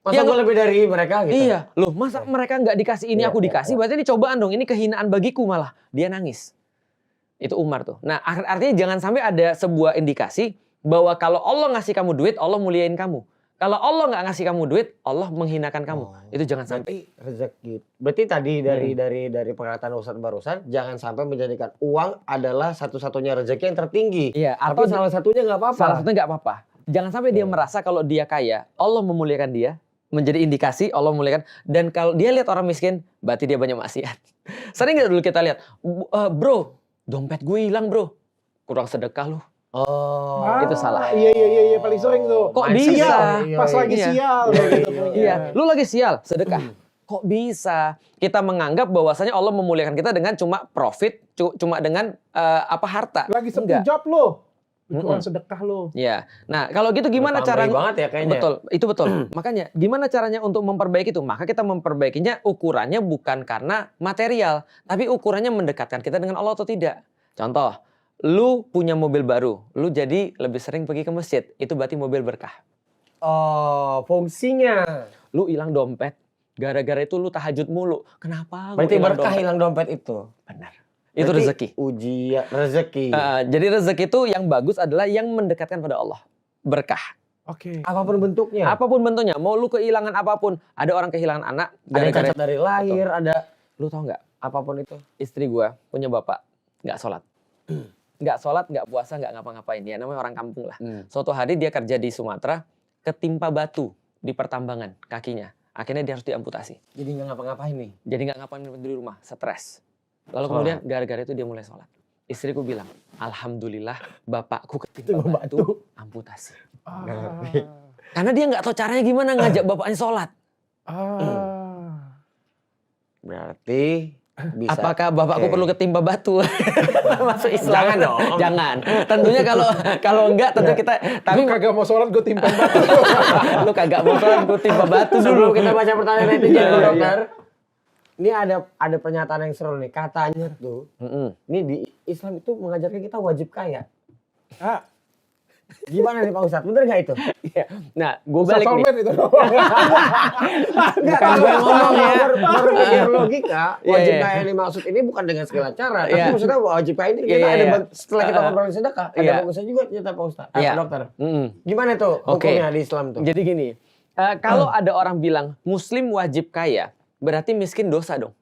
Masa gue lebih dari mereka gitu. Iya, loh masa mereka nggak dikasih ini, aku dikasih, berarti ini cobaan dong, ini kehinaan bagiku malah. Dia nangis. Itu Umar tuh. Nah artinya jangan sampai ada sebuah indikasi bahwa kalau Allah ngasih kamu duit, Allah muliain kamu. Kalau Allah nggak ngasih kamu duit, Allah menghinakan kamu. Itu jangan sampai. Berarti rezeki. Berarti tadi dari perkataan Ustadz barusan, jangan sampai menjadikan uang adalah satu-satunya rezeki yang tertinggi. Iya, Tapi salah satunya nggak apa-apa. Salah satunya nggak apa-apa. Jangan sampai dia merasa kalau dia kaya, Allah memuliakan dia. Menjadi indikasi Allah memuliakan. Dan kalau dia lihat orang miskin, berarti dia banyak maksiat. Sering nggak dulu kita lihat, bro, dompet gue hilang bro, kurang sedekah lu. Oh, itu salah. Iya, paling sering tuh. Kok Mindset bisa? ya. Pas lagi Iya. sial. Iya, gitu. Iya, lu lagi sial, sedekah. Kok bisa? Kita menganggap bahwasanya Allah memuliakan kita dengan cuma profit, cuma dengan harta. Lagi sepi Enggak. job lo. Kurang sedekah lo. Ya. Nah, kalau gitu gimana Pamrih caranya? banget ya kayaknya. Betul, itu betul. Makanya gimana caranya untuk memperbaiki itu? Maka kita memperbaikinya ukurannya bukan karena material, tapi ukurannya mendekatkan kita dengan Allah atau tidak. Contoh, lu punya mobil baru, lu jadi lebih sering pergi ke masjid, itu berarti mobil berkah. Oh, fungsinya. Lu hilang dompet, gara-gara itu lu tahajud mulu. Kenapa? Gua Berarti hilang berkah dompet? hilang dompet itu. Benar. Itu Berarti rezeki. Ujian rezeki. Jadi rezeki itu yang bagus adalah yang mendekatkan pada Allah. Berkah. Oke. Apapun bentuknya. Apapun bentuknya, mau lu kehilangan apapun. Ada orang kehilangan anak. Ada yang gara-gara- cacat dari lahir, ada Lu tau nggak? apapun itu. Istri gua punya bapak nggak sholat. Nggak sholat, nggak puasa, nggak ngapa-ngapain. Ya namanya orang kampung lah. Suatu hari dia kerja di Sumatera, ketimpa batu di pertambangan kakinya. Akhirnya dia harus diamputasi. Jadi nggak ngapa-ngapain nih. Jadi nggak ngapain di rumah, stres. Lalu Sholat. kemudian gara-gara itu dia mulai sholat. Istriku bilang, alhamdulillah bapakku ketimpa batu, amputasi. Ah. Karena dia nggak tahu caranya gimana ngajak bapaknya sholat. Berarti bisa. Apakah bapakku Oke. perlu ketimpa batu? Masuk Islam. Jangan dong. Jangan. Tentunya kalau enggak tentu kita Tapi tapi kagak mau sholat gue timpang batu. lu kagak mau sholat gue timpa batu Sebelum dulu. kita baca pertanyaan netizen Iya, Pak iya. dokter. Ini ada pernyataan yang seru nih. Katanya tuh, ini di Islam itu mengajarkan kita wajib kaya. Ah, Gimana nih Pak Ustadz? Bener nggak itu? Iya. Nah, gue balik nih. soulmate itu. Bukan gue ngomong ya. Baru mikir logika, Iya, wajib iya. kaya yang dimaksud ini bukan dengan segala cara. Iya. Tapi maksudnya wajib kaya ini Iya, kita iya, ada iya. setelah kita ngobrolin sedekah, ada Iya. bagusnya juga ternyata Pak Ustadz. Iya. Pak dokter. Mm-mm. Gimana tuh Oke. hukumnya di Islam tuh? Jadi gini, kalau ada orang bilang Muslim wajib kaya, berarti miskin dosa dong.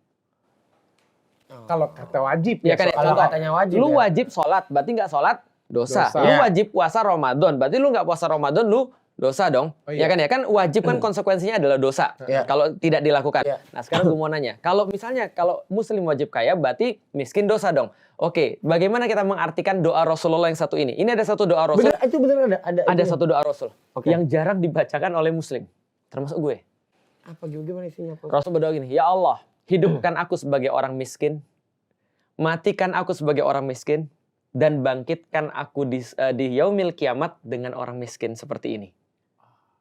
Kalau kata wajib Ya kan ya? Kalau Contoh, katanya wajib lu ya. wajib sholat, berarti nggak sholat dosa. Dosa. Lu Iya. wajib puasa Ramadan, berarti lu nggak puasa Ramadan lu dosa dong. Oh, iya. Ya kan ya? Kan wajib kan konsekuensinya adalah dosa Iya. kalau tidak dilakukan. Iya. Nah sekarang gue mau nanya, kalau misalnya kalau Muslim wajib kaya, berarti miskin dosa dong. Oke, bagaimana kita mengartikan doa Rasulullah yang satu ini? Ini ada satu doa Rasul, Bener, itu bener ada. ada satu doa Rasul Oke. yang jarang dibacakan oleh Muslim, termasuk gue. Apa gimana isinya Pak? Rasul berdoa gini, ya Allah, hidupkan aku sebagai orang miskin, matikan aku sebagai orang miskin, dan bangkitkan aku di yaumil kiamat dengan orang miskin seperti ini.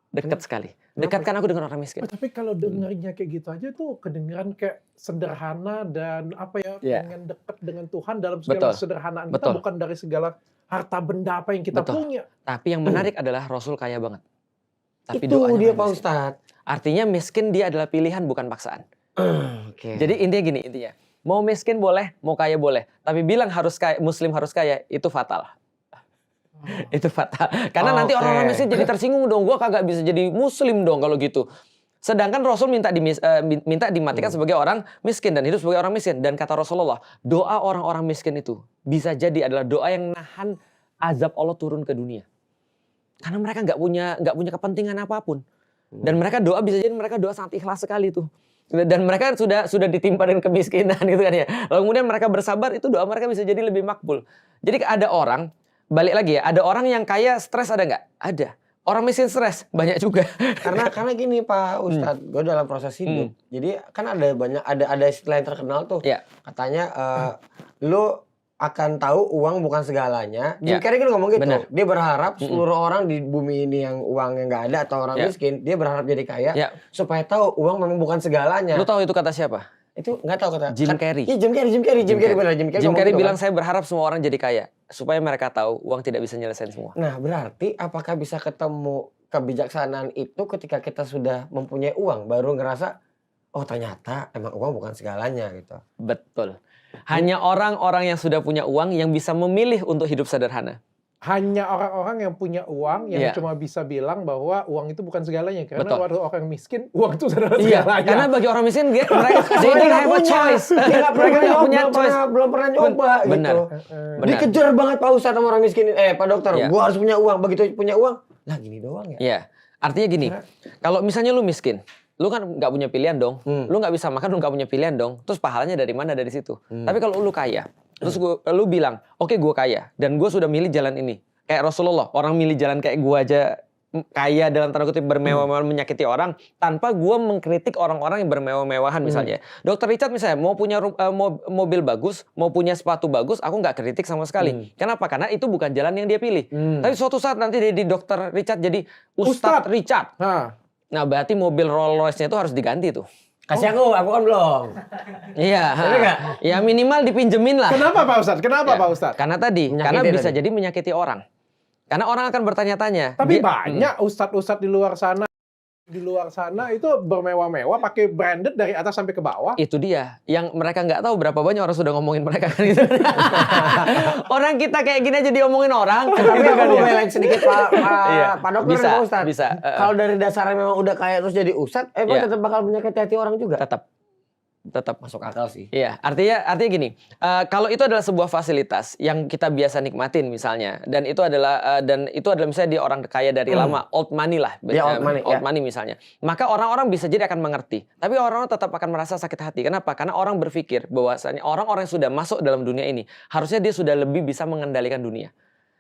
Dekat sekali. Dekatkan aku dengan orang miskin. Oh, tapi kalau dengarnya kayak gitu aja tuh kedengeran kayak sederhana dan apa ya, Iya. pengen dekat dengan Tuhan dalam segala Betul. sederhanaan kita, Betul. bukan dari segala harta benda apa yang kita Betul. punya. Tapi yang menarik adalah Rasul kaya banget. Tapi Itu doanya dia orang Pak miskin. Ustadz. Artinya miskin dia adalah pilihan bukan paksaan. Oke. Jadi intinya gini, intinya. Mau miskin boleh, mau kaya boleh. Tapi bilang harus kaya, Muslim harus kaya, itu fatal. Itu fatal. Karena nanti Oke. orang-orang miskin jadi tersinggung dong. Gua kagak bisa jadi Muslim dong kalau gitu. Sedangkan Rasul minta dimatikan sebagai orang miskin dan hidup sebagai orang miskin. Dan kata Rasulullah, doa orang-orang miskin itu bisa jadi adalah doa yang nahan azab Allah turun ke dunia. Karena mereka nggak punya kepentingan apapun. Dan mereka doa bisa jadi mereka doa sangat ikhlas sekali tuh. Dan mereka sudah ditimpa dengan kemiskinan gitu kan ya. Lalu kemudian mereka bersabar, itu doa mereka bisa jadi lebih makbul. Jadi ada orang, balik lagi ya, ada orang yang kaya stres ada nggak? Ada. Orang miskin stres banyak juga. Karena gini Pak Ustadz, gue dalam proses hidup. Jadi kan ada istilah yang terkenal tuh. Ya. Katanya lu akan tahu uang bukan segalanya. Ya. Jim Carrey kan ngomong gitu. Benar. Dia berharap seluruh orang di bumi ini yang uangnya nggak ada atau orang Ya. miskin, dia berharap jadi kaya Ya. supaya tahu uang memang bukan segalanya. Lu tahu itu kata siapa? Itu nggak tahu kata Jim Carrey. Iya Jim Carrey benar Jim Carrey. Jim ngomong Carrey gitu bilang kan. saya berharap semua orang jadi kaya supaya mereka tahu uang tidak bisa nyelesain semua. Nah berarti apakah bisa ketemu kebijaksanaan itu ketika kita sudah mempunyai uang baru ngerasa oh ternyata emang uang bukan segalanya gitu. Betul. Hanya orang-orang yang sudah punya uang yang bisa memilih untuk hidup sederhana. Hanya orang-orang yang punya uang yang Iya. cuma bisa bilang bahwa uang itu bukan segalanya. Karena Betul. waktu orang miskin, uang itu adalah Iya, segalanya. karena bagi orang miskin mereka they Soalnya don't nggak have a punya. choice. Dia nggak Mereka pernah nggak punya nyoba, choice. belum pernah nyoba Benar. gitu. Benar. Dikejar banget Pak Ustadz sama orang miskin. Pak dokter, Iya. gua harus punya uang. Begitu punya uang, lah gini doang ya. Iya, artinya gini, kalau misalnya lu miskin, lu kan nggak punya pilihan dong, lu nggak bisa makan, lu nggak punya pilihan dong. Terus pahalanya dari mana? Dari situ. Tapi kalau lu kaya, terus lu bilang, oke gue kaya dan gue sudah milih jalan ini. Kayak Rasulullah, orang milih jalan kayak gue aja kaya dalam tanda kutip bermewah-mewahan menyakiti orang tanpa gue mengkritik orang-orang yang bermewah-mewahan misalnya. Dokter Richard misalnya mau punya mobil bagus, mau punya sepatu bagus, aku nggak kritik sama sekali. Kenapa? Karena itu bukan jalan yang dia pilih. Tapi suatu saat nanti di Dokter Richard jadi Ustadz Richard. Nah berarti mobil Rolls Royce-nya itu harus diganti tuh. Kasih aku kan belum. Iya, nggak? ya minimal dipinjemin lah. Kenapa Pak Ustadz? Kenapa Ya, Pak Ustadz? Karena tadi, Menyakiti karena bisa tadi. jadi menyakiti orang. Karena orang akan bertanya-tanya. Tapi dia- banyak ustadz-ustadz di luar sana di luar sana itu bermewah-mewah, pakai branded dari atas sampai ke bawah. Itu dia. Yang mereka nggak tahu berapa banyak orang sudah ngomongin mereka kan gitu. Orang kita kayak gini aja diomongin orang. Tapi gitu aku kan mau ya. belain sedikit Pak Dokter Bisa, dan Pak Ustadz. bisa. Kalau dari dasarnya memang udah kaya terus jadi ustadz, Iya. tetap bakal menyakiti hati orang juga. Tetap. Masuk akal sih. Iya, artinya gini, kalau itu adalah sebuah fasilitas yang kita biasa nikmatin misalnya, dan itu adalah misalnya dia orang kaya dari lama, old money lah, Dia old money, ya. money misalnya, maka orang-orang bisa jadi akan mengerti, tapi orang-orang tetap akan merasa sakit hati. Kenapa? Karena orang berpikir bahwasanya orang-orang yang sudah masuk dalam dunia ini harusnya dia sudah lebih bisa mengendalikan dunia.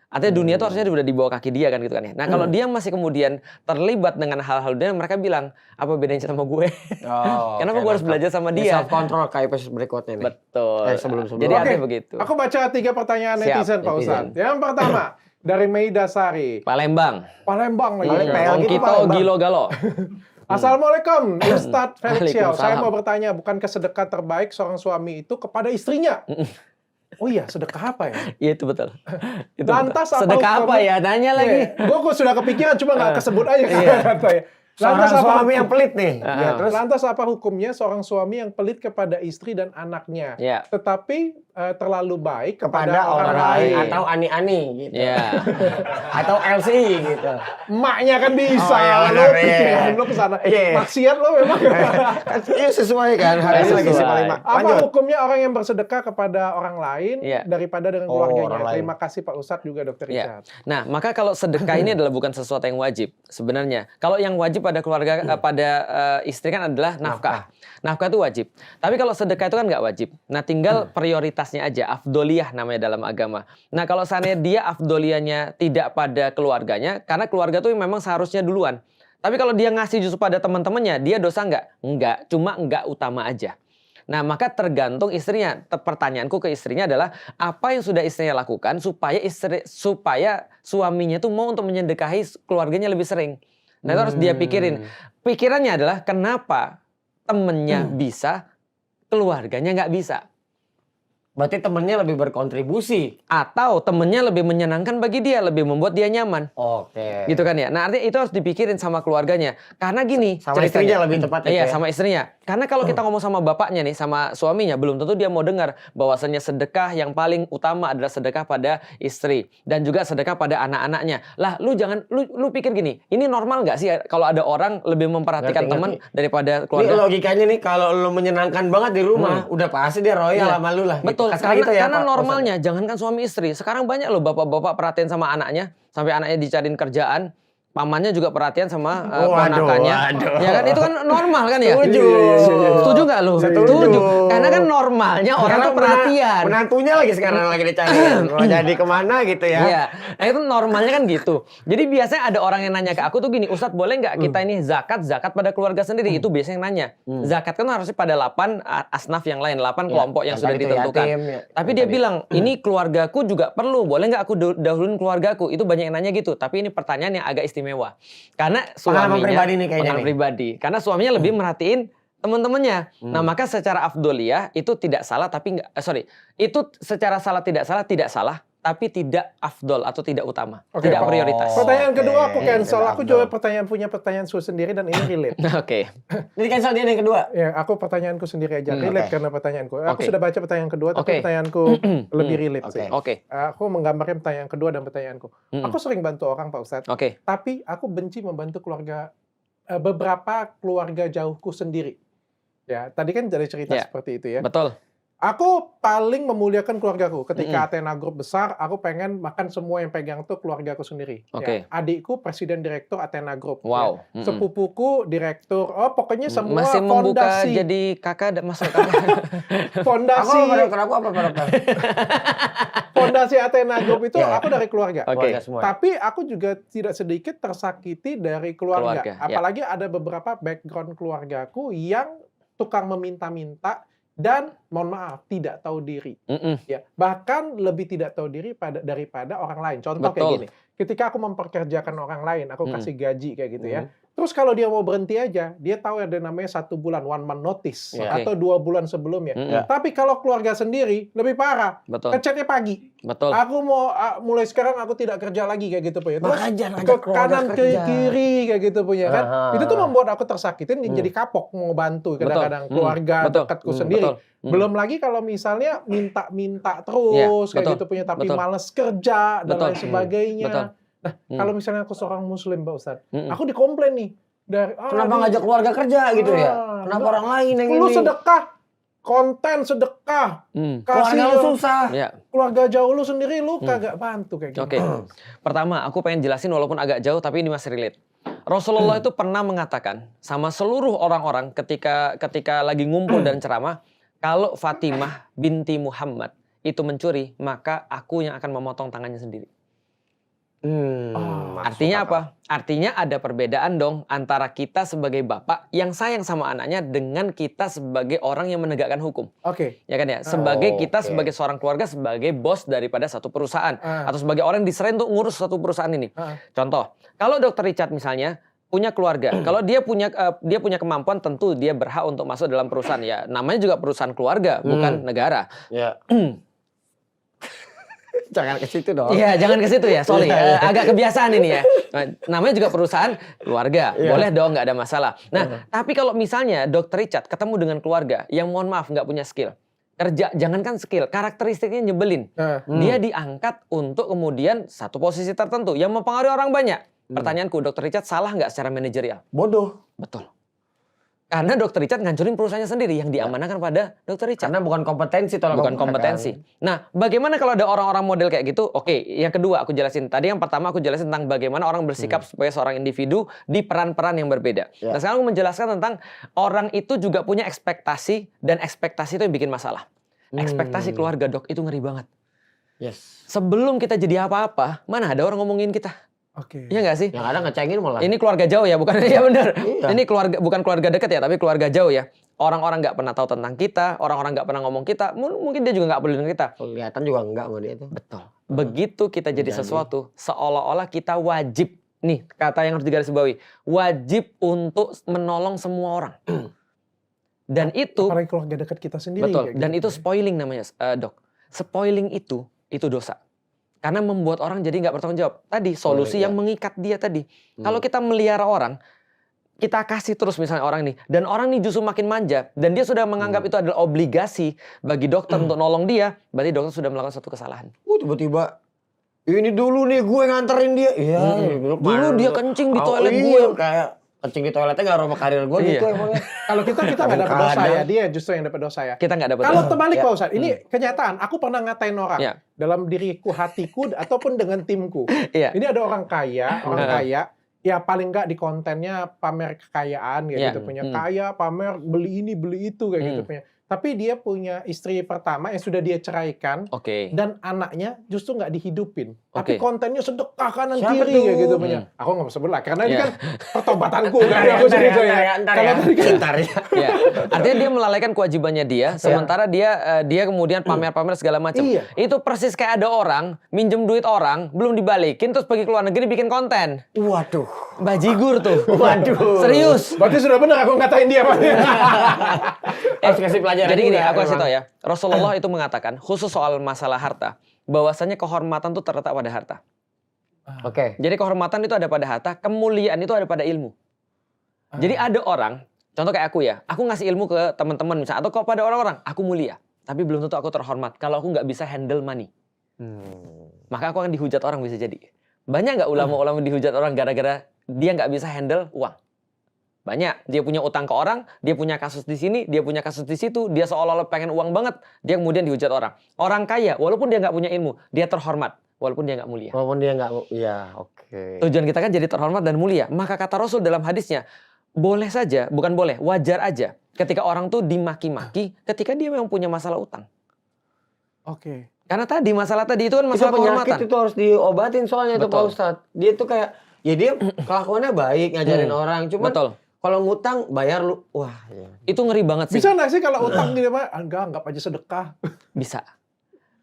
Artinya dunia itu harusnya udah di bawah kaki dia kan gitu kan ya. Nah kalau dia masih kemudian terlibat dengan hal-hal dunia, mereka bilang apa bedanya sama gue? Kenapa gue harus belajar sama dia? Self control kayak episode berikutnya nih. Betul. Sebelum-sebelum. Jadi Oke, artinya begitu. Aku baca 3 pertanyaan Siap, netizen Pak netizen. Ustadz. Yang pertama dari Meida Sari, Palembang. Palembang lagi. Paling PL Om gitu, Kito Palembang. Gilo Galo. Assalamualaikum, Ustadz Felix Xiao. Saya Waalaikumsalam. mau bertanya, bukankah sedekah terbaik seorang suami itu kepada istrinya? Oh iya, sedekah apa ya? Iya itu betul. Itu Lantas betul. apa Sedekah apa hukumnya? ya? Nanya lagi. Gue sudah kepikiran, cuma nggak kesebut aja katanya. Seorang suami yang pelit nih. Ya, lantas apa hukumnya seorang suami yang pelit kepada istri dan anaknya, Ya. tetapi terlalu baik Kepada kepada orang lain? atau ani-ani gitu. Ya. Atau LCI gitu. Emaknya kan bisa, Oh, iya, lo benar, iya. pikiran lo kesana. Iya. Maksiat lo memang. Iya sesuai kan. Harus lagi Sesuai. simpel 5. Apa hukumnya orang yang bersedekah kepada orang lain Iya. daripada dengan Oh, keluarganya? orang lain. Terima kasih Pak Ustadz juga Dokter Ya. Richard. Nah, maka kalau sedekah ini adalah bukan sesuatu yang wajib sebenarnya. Kalau yang wajib pada keluarga pada istri kan adalah nafkah. Nafkah itu wajib. Tapi kalau sedekah itu kan nggak wajib. Nah, tinggal prioritasnya aja. Afdoliyah namanya dalam agama. Nah, kalau seandainya dia afdoliyahnya tidak pada keluarganya, karena keluarga itu memang seharusnya duluan. Tapi kalau dia ngasih justru pada teman-temannya, dia dosa nggak? Nggak. Cuma nggak utama aja. Nah, maka tergantung istrinya. Pertanyaanku ke istrinya adalah apa yang sudah istrinya lakukan supaya suaminya itu mau untuk menyedekahi keluarganya lebih sering. Nah, itu harus dia pikirin. Pikirannya adalah kenapa temennya bisa, keluarganya nggak bisa. Berarti temennya lebih berkontribusi. Atau temennya lebih menyenangkan bagi dia, lebih membuat dia nyaman. Oke. Gitu kan ya. Nah, artinya itu harus dipikirin sama keluarganya. Karena gini, Sama istrinya lebih tepatnya. Iya, ya. sama istrinya. Karena kalau kita ngomong sama bapaknya nih, sama suaminya, belum tentu dia mau dengar bahwasanya sedekah yang paling utama adalah sedekah pada istri dan juga sedekah pada anak-anaknya. Lah, lu pikir gini, ini normal nggak sih kalau ada orang lebih memperhatikan Ngerti, teman ngerti. daripada Ini keluarga? logikanya nih kalau lu menyenangkan banget di rumah, udah pasti dia royal Iya. sama lu lah. Betul, Gitu. karena Pak normalnya jangankan suami istri, sekarang banyak loh bapak-bapak perhatian sama anaknya, sampai anaknya dicariin kerjaan, pamannya juga perhatian sama ponakannya. waduh. Ya kan itu kan normal kan ya? Setuju. Setuju nggak lu? Setuju. Karena kan normalnya orang tuh perhatian. Menantunya lagi sekarang lagi dicari. Mau jadi kemana gitu ya. Iya, nah itu normalnya kan gitu. Jadi biasanya ada orang yang nanya ke aku tuh gini, Ustadz boleh nggak kita ini zakat pada keluarga sendiri? Itu biasanya yang nanya. Zakat kan harusnya pada 8 asnaf yang lain, 8 kelompok yang sudah tadi tuh ditentukan. yatim, ya. Tapi dia bilang, ini keluargaku juga perlu, boleh nggak aku dahuluin keluargaku? Itu banyak yang nanya gitu. Tapi ini pertanyaan yang agak istimewa. Karena Pengalaman suaminya, pribadi nih kayaknya pengalaman nih. pribadi. Karena suaminya lebih merhatiin teman-temannya. Nah, maka secara afdoliyah itu tidak salah tapi itu secara salah, tapi tidak afdol atau tidak utama, Oke, tidak Pak. prioritas. Pertanyaan kedua aku Oke, cancel. tidak Aku afdol. juga punya pertanyaan sendiri dan ini relate. Oke. Ini cancel dia yang kedua. Ya, aku pertanyaanku sendiri aja. Relate Oke. karena pertanyaanku. Aku Oke. sudah baca pertanyaan kedua, tapi Oke. pertanyaanku lebih relate Oke. sih. Oke. Aku menggambarkan pertanyaan kedua dan pertanyaanku. Aku sering bantu orang, Pak Ustadz. Oke. Tapi aku benci membantu beberapa keluarga jauhku sendiri. Ya, tadi kan jadi cerita Ya. seperti itu ya. Betul. Aku paling memuliakan keluargaku. Ketika Athena Group besar, aku pengen makan semua yang pegang tuh keluargaku sendiri. Oke. Ya, adikku presiden direktur Athena Group. Wow. Ya. Sepupuku direktur. Oh, pokoknya semua Masih membuka fondasi. jadi kakak masuk kakak. Fondasi, Aku apa Pak Dokter? fondasi Athena Group itu Ya. aku dari keluarga. Oke. Keluarga semua. Tapi aku juga tidak sedikit tersakiti dari keluarga. Keluarga, ya. Apalagi ada beberapa background keluargaku yang tukang meminta-minta dan mohon maaf tidak tahu diri. Ya, bahkan lebih tidak tahu diri daripada orang lain. Contoh kayak Betul. gini. ketika aku memperkerjakan orang lain, aku kasih gaji kayak gitu ya. Terus kalau dia mau berhenti aja, dia tahu ada namanya 1 bulan, 1 month notice, atau 2 bulan sebelumnya. Tapi kalau keluarga sendiri, lebih parah. Betul. Ngechatnya pagi. Betul. Aku mau, mulai sekarang aku tidak kerja lagi kayak gitu punya. Terus Makanya ke kanan ke kiri kayak gitu punya kan. Itu tuh membuat aku tersakitin, jadi kapok mau bantu kadang-kadang keluarga dekatku sendiri. Belum lagi kalau misalnya minta-minta terus kayak gitu punya, tapi males kerja dan lain sebagainya. Nah, kalau misalnya aku seorang muslim Pak Ustadz, aku dikomplain nih dari kenapa ngajak keluarga kerja gitu ya? Kenapa orang lain yang lu ini? sedekah, konten sedekah, Keluarga lu susah. keluarga jauh lu sendiri lu kagak bantu kayak gitu. Oke. Pertama, aku pengen jelasin walaupun agak jauh tapi ini masih relate. Rasulullah itu pernah mengatakan sama seluruh orang-orang ketika lagi ngumpul dan ceramah, kalau Fatimah binti Muhammad itu mencuri, maka aku yang akan memotong tangannya sendiri. Artinya apa? Artinya ada perbedaan dong antara kita sebagai bapak yang sayang sama anaknya dengan kita sebagai orang yang menegakkan hukum. Oke. Ya kan ya? Kita sebagai seorang keluarga, sebagai bos daripada satu perusahaan. Atau sebagai orang yang diserahin untuk ngurus satu perusahaan ini. Contoh, kalau Dr. Richard misalnya punya keluarga, kalau dia punya kemampuan, tentu dia berhak untuk masuk dalam perusahaan. Ya, namanya juga perusahaan keluarga, bukan negara. Ya. Jangan ke situ dong. Iya, jangan ke situ ya. Sorry, agak kebiasaan ini ya. Namanya juga perusahaan keluarga. Boleh dong, nggak ada masalah. Nah, tapi kalau misalnya Dr. Richard ketemu dengan keluarga yang mohon maaf nggak punya skill. Kerja, jangankan skill, karakteristiknya nyebelin. Dia diangkat untuk kemudian satu posisi tertentu yang mempengaruhi orang banyak. Pertanyaanku, Dr. Richard salah nggak secara manajerial? Bodoh. Betul. Karena Dr. Richard ngancurin perusahaannya sendiri yang diamanahkan pada Dr. Richard. Karena bukan kompetensi. Bukan kompetensi. Nah, bagaimana kalau ada orang-orang model kayak gitu? Oke, yang kedua aku jelasin. Tadi yang pertama aku jelasin tentang bagaimana orang bersikap sebagai seorang individu di peran-peran yang berbeda. Nah, sekarang aku menjelaskan tentang orang itu juga punya ekspektasi, dan ekspektasi itu yang bikin masalah. Ekspektasi keluarga, Dok, itu ngeri banget. Yes. Sebelum kita jadi apa-apa, mana ada orang ngomongin kita? Oke. Iya nggak sih? Yang ada ngecengin malah. Ini keluarga jauh ya, bukan? Ya benar. Iya. Ini bukan keluarga dekat ya, tapi keluarga jauh ya. Orang-orang nggak pernah tahu tentang kita, orang-orang nggak pernah ngomong kita, mungkin dia juga nggak peduli dengan kita. Kelihatan juga enggak sama dia itu. Betul. Begitu kita jadi sesuatu, seolah-olah kita wajib, nih kata yang harus digarisbawahi, wajib untuk menolong semua orang. Dan itu, apalagi keluarga dekat kita sendiri. betul. Dan gitu. itu spoiling namanya, Dok. Spoiling itu dosa. Karena membuat orang jadi nggak bertanggung jawab. Tadi solusi yang mengikat dia tadi. Kalau kita melihara orang, kita kasih terus misalnya orang ini, dan orang ini justru makin manja, dan dia sudah menganggap itu adalah obligasi bagi dokter untuk nolong dia, berarti dokter sudah melakukan satu kesalahan. Tiba-tiba ini dulu nih gue nganterin dia. Iya. Dulu dia kencing di toilet gue. Kayak kencing di toiletnya nggak aroma karir gue gitu emangnya. Kalau kita nggak dapat dosa ya, dia justru yang dapat dosa ya. Kita nggak dapat. Kalau terbalik Pak Ustadz, ini kenyataan. Aku pernah ngatain orang dalam diriku, hatiku, ataupun dengan timku. Ini ada orang kaya, ya paling nggak di kontennya pamer kekayaan kayak gitu punya, kaya, pamer beli ini beli itu kayak gitu punya. Tapi dia punya istri pertama yang sudah dia ceraikan, dan anaknya justru nggak dihidupin. Tapi kontennya sedekah kanan kiri kayak gitu punya. Aku nggak mau sebut lah, karena ini kan pertobatanku. Bentar ya. Artinya dia melalaikan kewajibannya dia, sementara dia kemudian pamer-pamer segala macam. Itu persis kayak ada orang minjem duit orang, belum dibalikin, terus pergi ke luar negeri bikin konten. Waduh. Bajigur tuh. Waduh. Serius. Berarti sudah benar aku ngatain dia Pak. Harus kasih pelajaran. Jadi gini, aku kasih tau ya. Rasulullah itu mengatakan, khusus soal masalah harta, bahwasanya kehormatan itu terletak pada harta. Jadi kehormatan itu ada pada harta, kemuliaan itu ada pada ilmu. Jadi ada orang, contoh kayak aku ya, aku ngasih ilmu ke teman-teman misalnya, atau kepada orang-orang, aku mulia, tapi belum tentu aku terhormat kalau aku nggak bisa handle money. Maka aku akan dihujat orang, bisa jadi. Banyak nggak ulama-ulama dihujat orang gara-gara dia nggak bisa handle uang? Banyak. Dia punya utang ke orang, dia punya kasus di sini, dia punya kasus di situ, dia seolah-olah pengen uang banget, dia kemudian dihujat orang. Orang kaya, walaupun dia nggak punya ilmu, dia terhormat, walaupun dia nggak mulia. Walaupun dia nggak, Tujuan kita kan jadi terhormat dan mulia. Maka kata Rasul dalam hadisnya, boleh saja, bukan boleh, wajar aja ketika orang tuh dimaki-maki ketika dia memang punya masalah utang. Karena tadi masalah tadi itu kan masalah kehormatan. Itu harus diobatin soalnya itu Pak Ustadz. Dia tuh kayak, ya dia kelakuannya baik, ngajarin orang, cuman kalau ngutang bayar lu, itu ngeri banget sih. Bisa nggak sih kalau utang dia mah anggap aja sedekah? Bisa.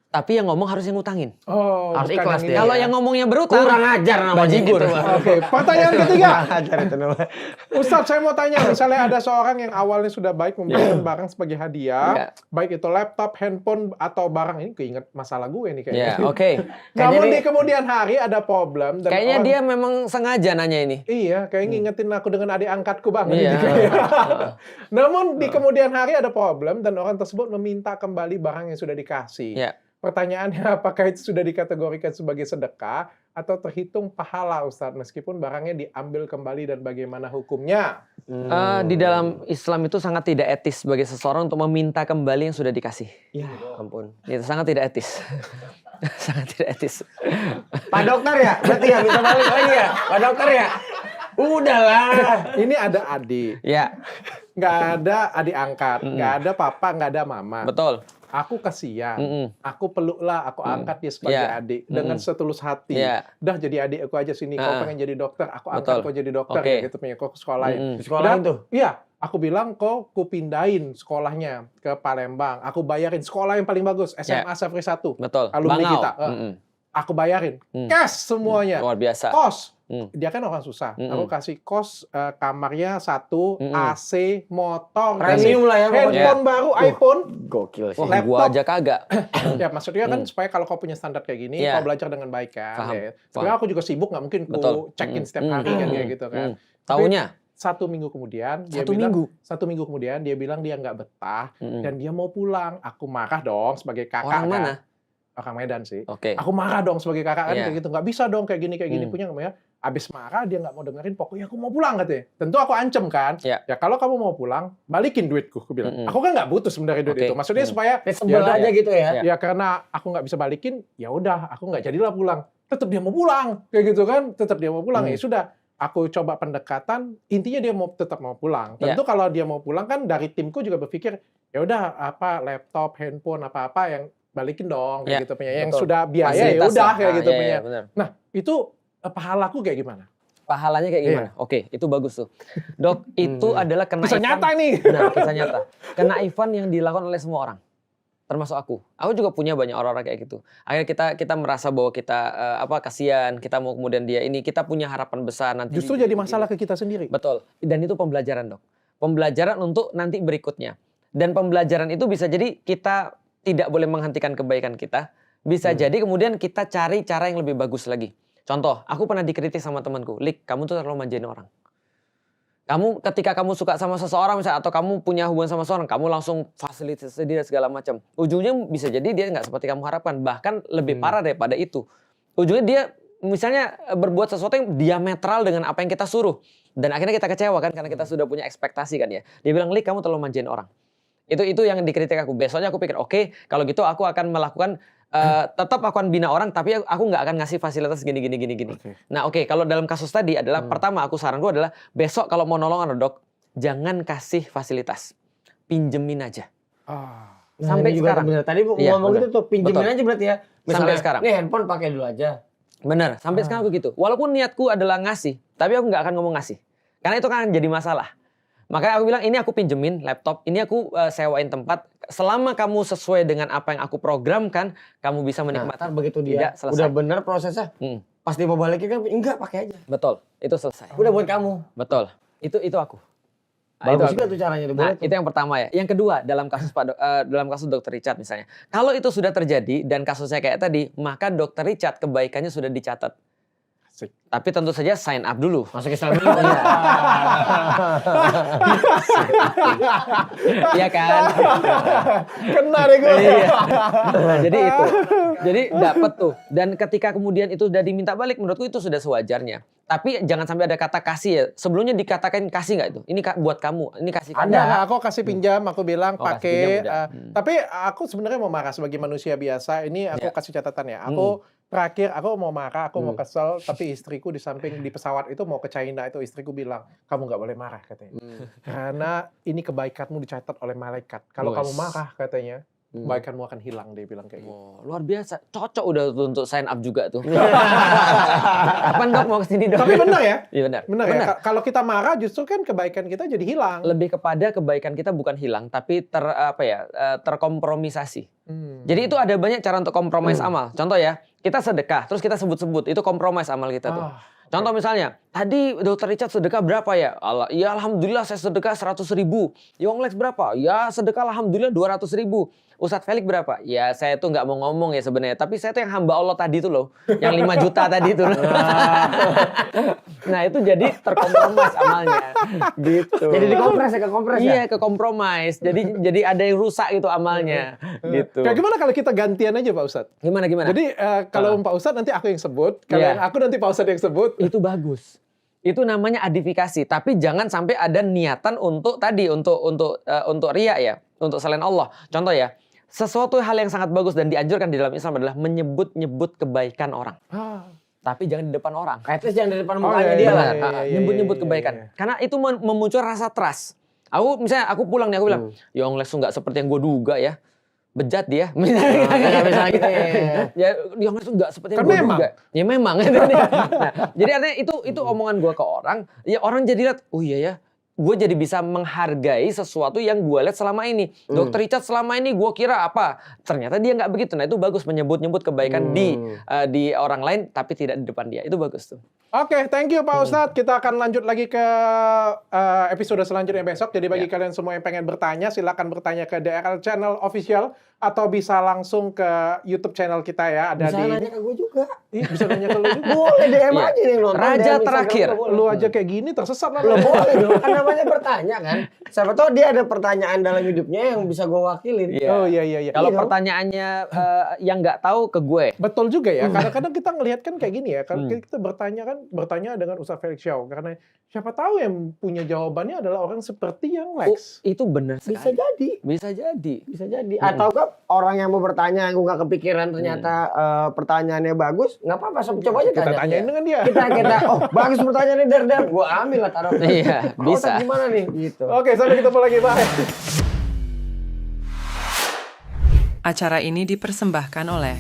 Tapi yang ngomong harus yang ngutangin. Oh, Harus bukan ikhlas yang dia. ini Kalau ya. yang ngomongnya berutang, Kurang ajar namanya bajigur. itu, Bang. Oke, pertanyaan ketiga. Kurang ajar itu namanya. Ustadz, saya mau tanya, misalnya ada seorang yang awalnya sudah baik memberikan barang sebagai hadiah, baik itu laptop, handphone, atau barang ini, keinget masalah gue nih kayaknya. Ya, oke. Namun Kayaknya di kemudian hari ada problem. Dan Kayaknya dia memang sengaja nanya ini. Iya, kayak ngingetin aku dengan adik angkatku banget. Iya. Ini kayaknya. Namun di kemudian hari ada problem dan orang tersebut meminta kembali barang yang sudah dikasih. Ya. Pertanyaannya, apakah itu sudah dikategorikan sebagai sedekah atau terhitung pahala, Ustadz, meskipun barangnya diambil kembali dan bagaimana hukumnya? Di dalam Islam itu sangat tidak etis bagi seseorang untuk meminta kembali yang sudah dikasih. Ya ampun. Itu sangat tidak etis. Sangat tidak etis. Pak dokter ya? Berarti ya minta balik lagi ya? Pak dokter ya? Udahlah. Ini ada adik, Ya, nggak ada adik angkat, nggak ada papa, nggak ada mama. betul. Aku kasihan, Mm-mm. aku peluklah, aku angkat dia sebagai Iya. adik dengan setulus hati. Iya. Dah jadi adik aku aja sini, kau pengen jadi dokter, aku angkat Betul. kau jadi dokter, Oke. kayak gitu punya kau ke sekolahin. Mm-mm. Di sekolahin Dan- tuh. Iya, aku bilang kau kupindahin sekolahnya ke Palembang, aku bayarin sekolah yang paling bagus, SMA Safri 1. Betul. Alumni Bangau. kita. Mm-mm. Aku bayarin, Mm. cash semuanya. Luar biasa. Kos. Mm. Dia kan orang susah. Mm-mm. Aku kasih kos kamarnya 1, Mm-mm. AC, motor, kasih Premium lah ya pokoknya. handphone baru, iPhone. Gokil sih. Wah, laptop. gua aja kagak. Ya maksudnya kan supaya kalau kau punya standar kayak gini, Iya. kau belajar dengan baik kan. Paham, Ya. Sebenarnya aku juga sibuk, nggak mungkin Betul. ku check-in Mm-mm. setiap hari kan kayak gitu kan. Taunya 1 minggu kemudian dia Satu bilang, minggu? 1 minggu kemudian dia bilang dia nggak betah Mm-mm. dan dia mau pulang. Aku marah dong sebagai kakak. Orang kan. mana? Orang Medan sih. Oke. Aku marah dong sebagai kakak kan Iya. kayak gitu. Nggak bisa dong kayak gini punya nggak ya. Abis marah dia nggak mau dengerin, pokoknya aku mau pulang katanya. Tentu aku ancam kan. Iya. Ya kalau kamu mau pulang, balikin duitku. Aku bilang. Mm-mm. Aku kan nggak butuh sebenarnya duit Oke. itu. Maksudnya supaya Sebel ya udah, aja gitu ya. Iya. ya karena aku nggak bisa balikin, ya udah aku nggak jadilah pulang. Tetap dia mau pulang kayak gitu kan. Tetap dia mau pulang. Ya sudah. Aku coba pendekatan, intinya dia tetap mau pulang. Tentu kalau dia mau pulang kan dari timku juga berpikir, ya udah apa laptop, handphone apa-apa yang balikin dong kayak gitu punya. Yang betul. sudah biaya ya Fasilitas udah lah. kayak gitu Iya, punya. iya, benar. Nah, itu pahalaku kayak gimana? Pahalanya kayak gimana? Oke, itu bagus tuh. Dok, itu adalah kena Bisa nyata nih. Benar, kisah nyata. Kenaifan yang dilakukan oleh semua orang. Termasuk aku. Aku juga punya banyak orang-orang kayak gitu. Akhirnya kita merasa bahwa kita kasihan, kita mau kemudian dia ini, kita punya harapan besar nanti. Justru jadi masalah ke kita sendiri. Betul. Dan itu pembelajaran, Dok. Pembelajaran untuk nanti berikutnya. Dan pembelajaran itu bisa jadi kita tidak boleh menghentikan kebaikan kita. Bisa jadi kemudian kita cari cara yang lebih bagus lagi. Contoh, aku pernah dikritik sama temanku, Lik, kamu tuh terlalu manjain orang. Kamu ketika kamu suka sama seseorang misalnya, atau kamu punya hubungan sama seseorang, kamu langsung fasilitas dia segala macam. Ujungnya bisa jadi dia nggak seperti kamu harapkan, bahkan lebih parah daripada itu. Ujungnya dia misalnya berbuat sesuatu yang diametral dengan apa yang kita suruh, dan akhirnya kita kecewa kan karena kita sudah punya ekspektasi kan ya. Dia bilang, Lik, kamu terlalu manjain orang. Itu yang dikritik aku. Besoknya aku pikir, oke, kalau gitu aku akan melakukan tetap aku akan bina orang, tapi aku nggak akan ngasih fasilitas gini. Oke. Nah, oke, kalau dalam kasus tadi adalah pertama aku saranku adalah besok kalau mau nolong anak dok, jangan kasih fasilitas, pinjemin aja. Sampai ini juga sekarang. bener. Tadi Iya, ngomong bener. gitu tuh, pinjemin Betul. aja berarti ya. Sampai sekarang. Nih handphone pakai dulu aja. Bener, sampai sekarang aku gitu. Walaupun niatku adalah ngasih, tapi aku nggak akan ngomong ngasih, karena itu kan jadi masalah. Makanya aku bilang, ini aku pinjemin laptop, ini aku sewain tempat. Selama kamu sesuai dengan apa yang aku programkan, kamu bisa menikmati. Ntar begitu dia Tidak selesai. udah bener prosesnya, pas dia mau balikin kan enggak pakai aja. Betul, itu selesai. Udah buat kamu. Betul, itu aku. Nah, Bagus itu juga aku. tuh caranya tuh. Nah, Boleh tuh. itu yang pertama ya. Yang kedua, dalam kasus Dr. Richard misalnya. Kalau itu sudah terjadi dan kasusnya kayak tadi, maka Dr. Richard kebaikannya sudah dicatat. Asik. Tapi tentu saja sign up dulu. Masuk Islam dulu. Iya kan? Kena deh gue. Iya. Nah, jadi itu. Jadi dapat tuh. Dan ketika kemudian itu sudah diminta balik, menurutku itu sudah sewajarnya. Tapi jangan sampai ada kata kasih ya. Sebelumnya dikatakan kasih nggak itu? Ini buat kamu. Ini kasih kamu. Ada, aku kasih pinjam, aku bilang Oh, kasih pakai. pinjam udah. Tapi aku sebenarnya mau marah sebagai manusia biasa. Ini aku kasih catatan ya. Aku terakhir, aku mau marah, aku mau kesel. Tapi istriku di samping di pesawat itu mau ke China itu istriku bilang, kamu nggak boleh marah katanya. Karena ini kebaikanmu dicatat oleh malaikat. Kalau Luas. kamu marah katanya, kebaikanmu akan hilang, dia bilang kayak gitu. Oh, luar biasa. Cocok udah untuk sign up juga tuh. Kapan Dok mau kesini Dok? Tapi benar ya? Iya benar. Benar ya? Kalau kita marah justru kan kebaikan kita jadi hilang. Lebih kepada kebaikan kita bukan hilang, tapi terkompromisasi. Jadi itu ada banyak cara untuk kompromis amal. Contoh ya, kita sedekah, terus kita sebut-sebut, itu kompromis amal kita tuh. Contoh misalnya, tadi Dr. Richard sedekah berapa ya? Ya alhamdulillah saya sedekah 100.000. Yonglex berapa? Ya sedekah alhamdulillah 200.000. Ustadz Felix berapa? Ya saya tuh nggak mau ngomong ya sebenarnya, tapi saya tuh yang hamba Allah tadi tuh loh, yang 5 juta tadi tuh. Nah itu jadi terkompromis amalnya, gitu. Jadi dikompres ya, kekompres ya? Iya, kekompromis. Jadi ada yang rusak gitu amalnya, gitu. Kayak gimana kalau kita gantian aja Pak Ustadz? Gimana? Jadi kalau Pak Ustadz nanti aku yang sebut, kalau aku nanti Pak Ustadz yang sebut. Itu bagus. Itu namanya adifikasi, tapi jangan sampai ada niatan untuk tadi untuk riya ya, untuk selain Allah. Contoh ya, sesuatu hal yang sangat bagus dan dianjurkan di dalam Islam adalah menyebut-nyebut kebaikan orang. Tapi jangan di depan orang. At least jangan di depan mukanya dia lah. Nyebut-nyebut kebaikan. Karena itu memunculkan rasa trust. Misalnya aku pulang nih, aku bilang, Yonglex tuh nggak seperti yang gue duga ya. Bejat dia. Misalnya gitu ya. Yonglex tuh nggak seperti yang gue duga. Ya memang. Nah, jadi artinya itu omongan gue ke orang. Ya orang jadi lihat, oh iya ya. Gue jadi bisa menghargai sesuatu yang gue lihat selama ini. Dr. Richard selama ini gue kira apa. Ternyata dia nggak begitu. Nah itu bagus menyebut-nyebut kebaikan di orang lain tapi tidak di depan dia. Itu bagus tuh. Oke, thank you Pak Ustadz. Kita akan lanjut lagi ke episode selanjutnya besok. Jadi bagi kalian semua yang pengen bertanya, silakan bertanya ke DRL Channel Official atau bisa langsung ke YouTube channel kita ya. Ada bisa nanya ke gue juga. Bisa nanya ke lu juga. Boleh DM aja nih nonton. Raja terakhir. Lu aja kayak gini tersesat lah. Lo boleh dong. Kan namanya bertanya kan. Siapa tahu dia ada pertanyaan dalam hidupnya yang bisa gue wakilin. Oh iya. Kalau pertanyaannya yang nggak tahu ke gue. Betul juga ya. Kadang-kadang kita ngelihat kan kayak gini ya. Kalau kita bertanya dengan Ustadz Felix Xiao. Karena siapa tahu yang punya jawabannya adalah orang seperti yang Lex. Itu benar sekali. Bisa jadi. Atau orang yang mau bertanya yang gue nggak kepikiran ternyata pertanyaannya bagus, nggak apa-apa, coba aja kita tanyain dengan dia. Kita bagus pertanyaannya dar, gue ambil lah taruh. Iya, bisa. Gimana nih? Gitu. Oke, sampai ketemu lagi, bye. Acara ini dipersembahkan oleh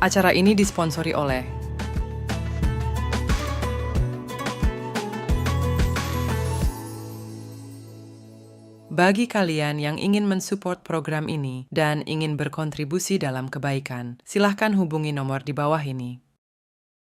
Acara ini disponsori oleh Bagi kalian yang ingin mensupport program ini dan ingin berkontribusi dalam kebaikan, silahkan hubungi nomor di bawah ini.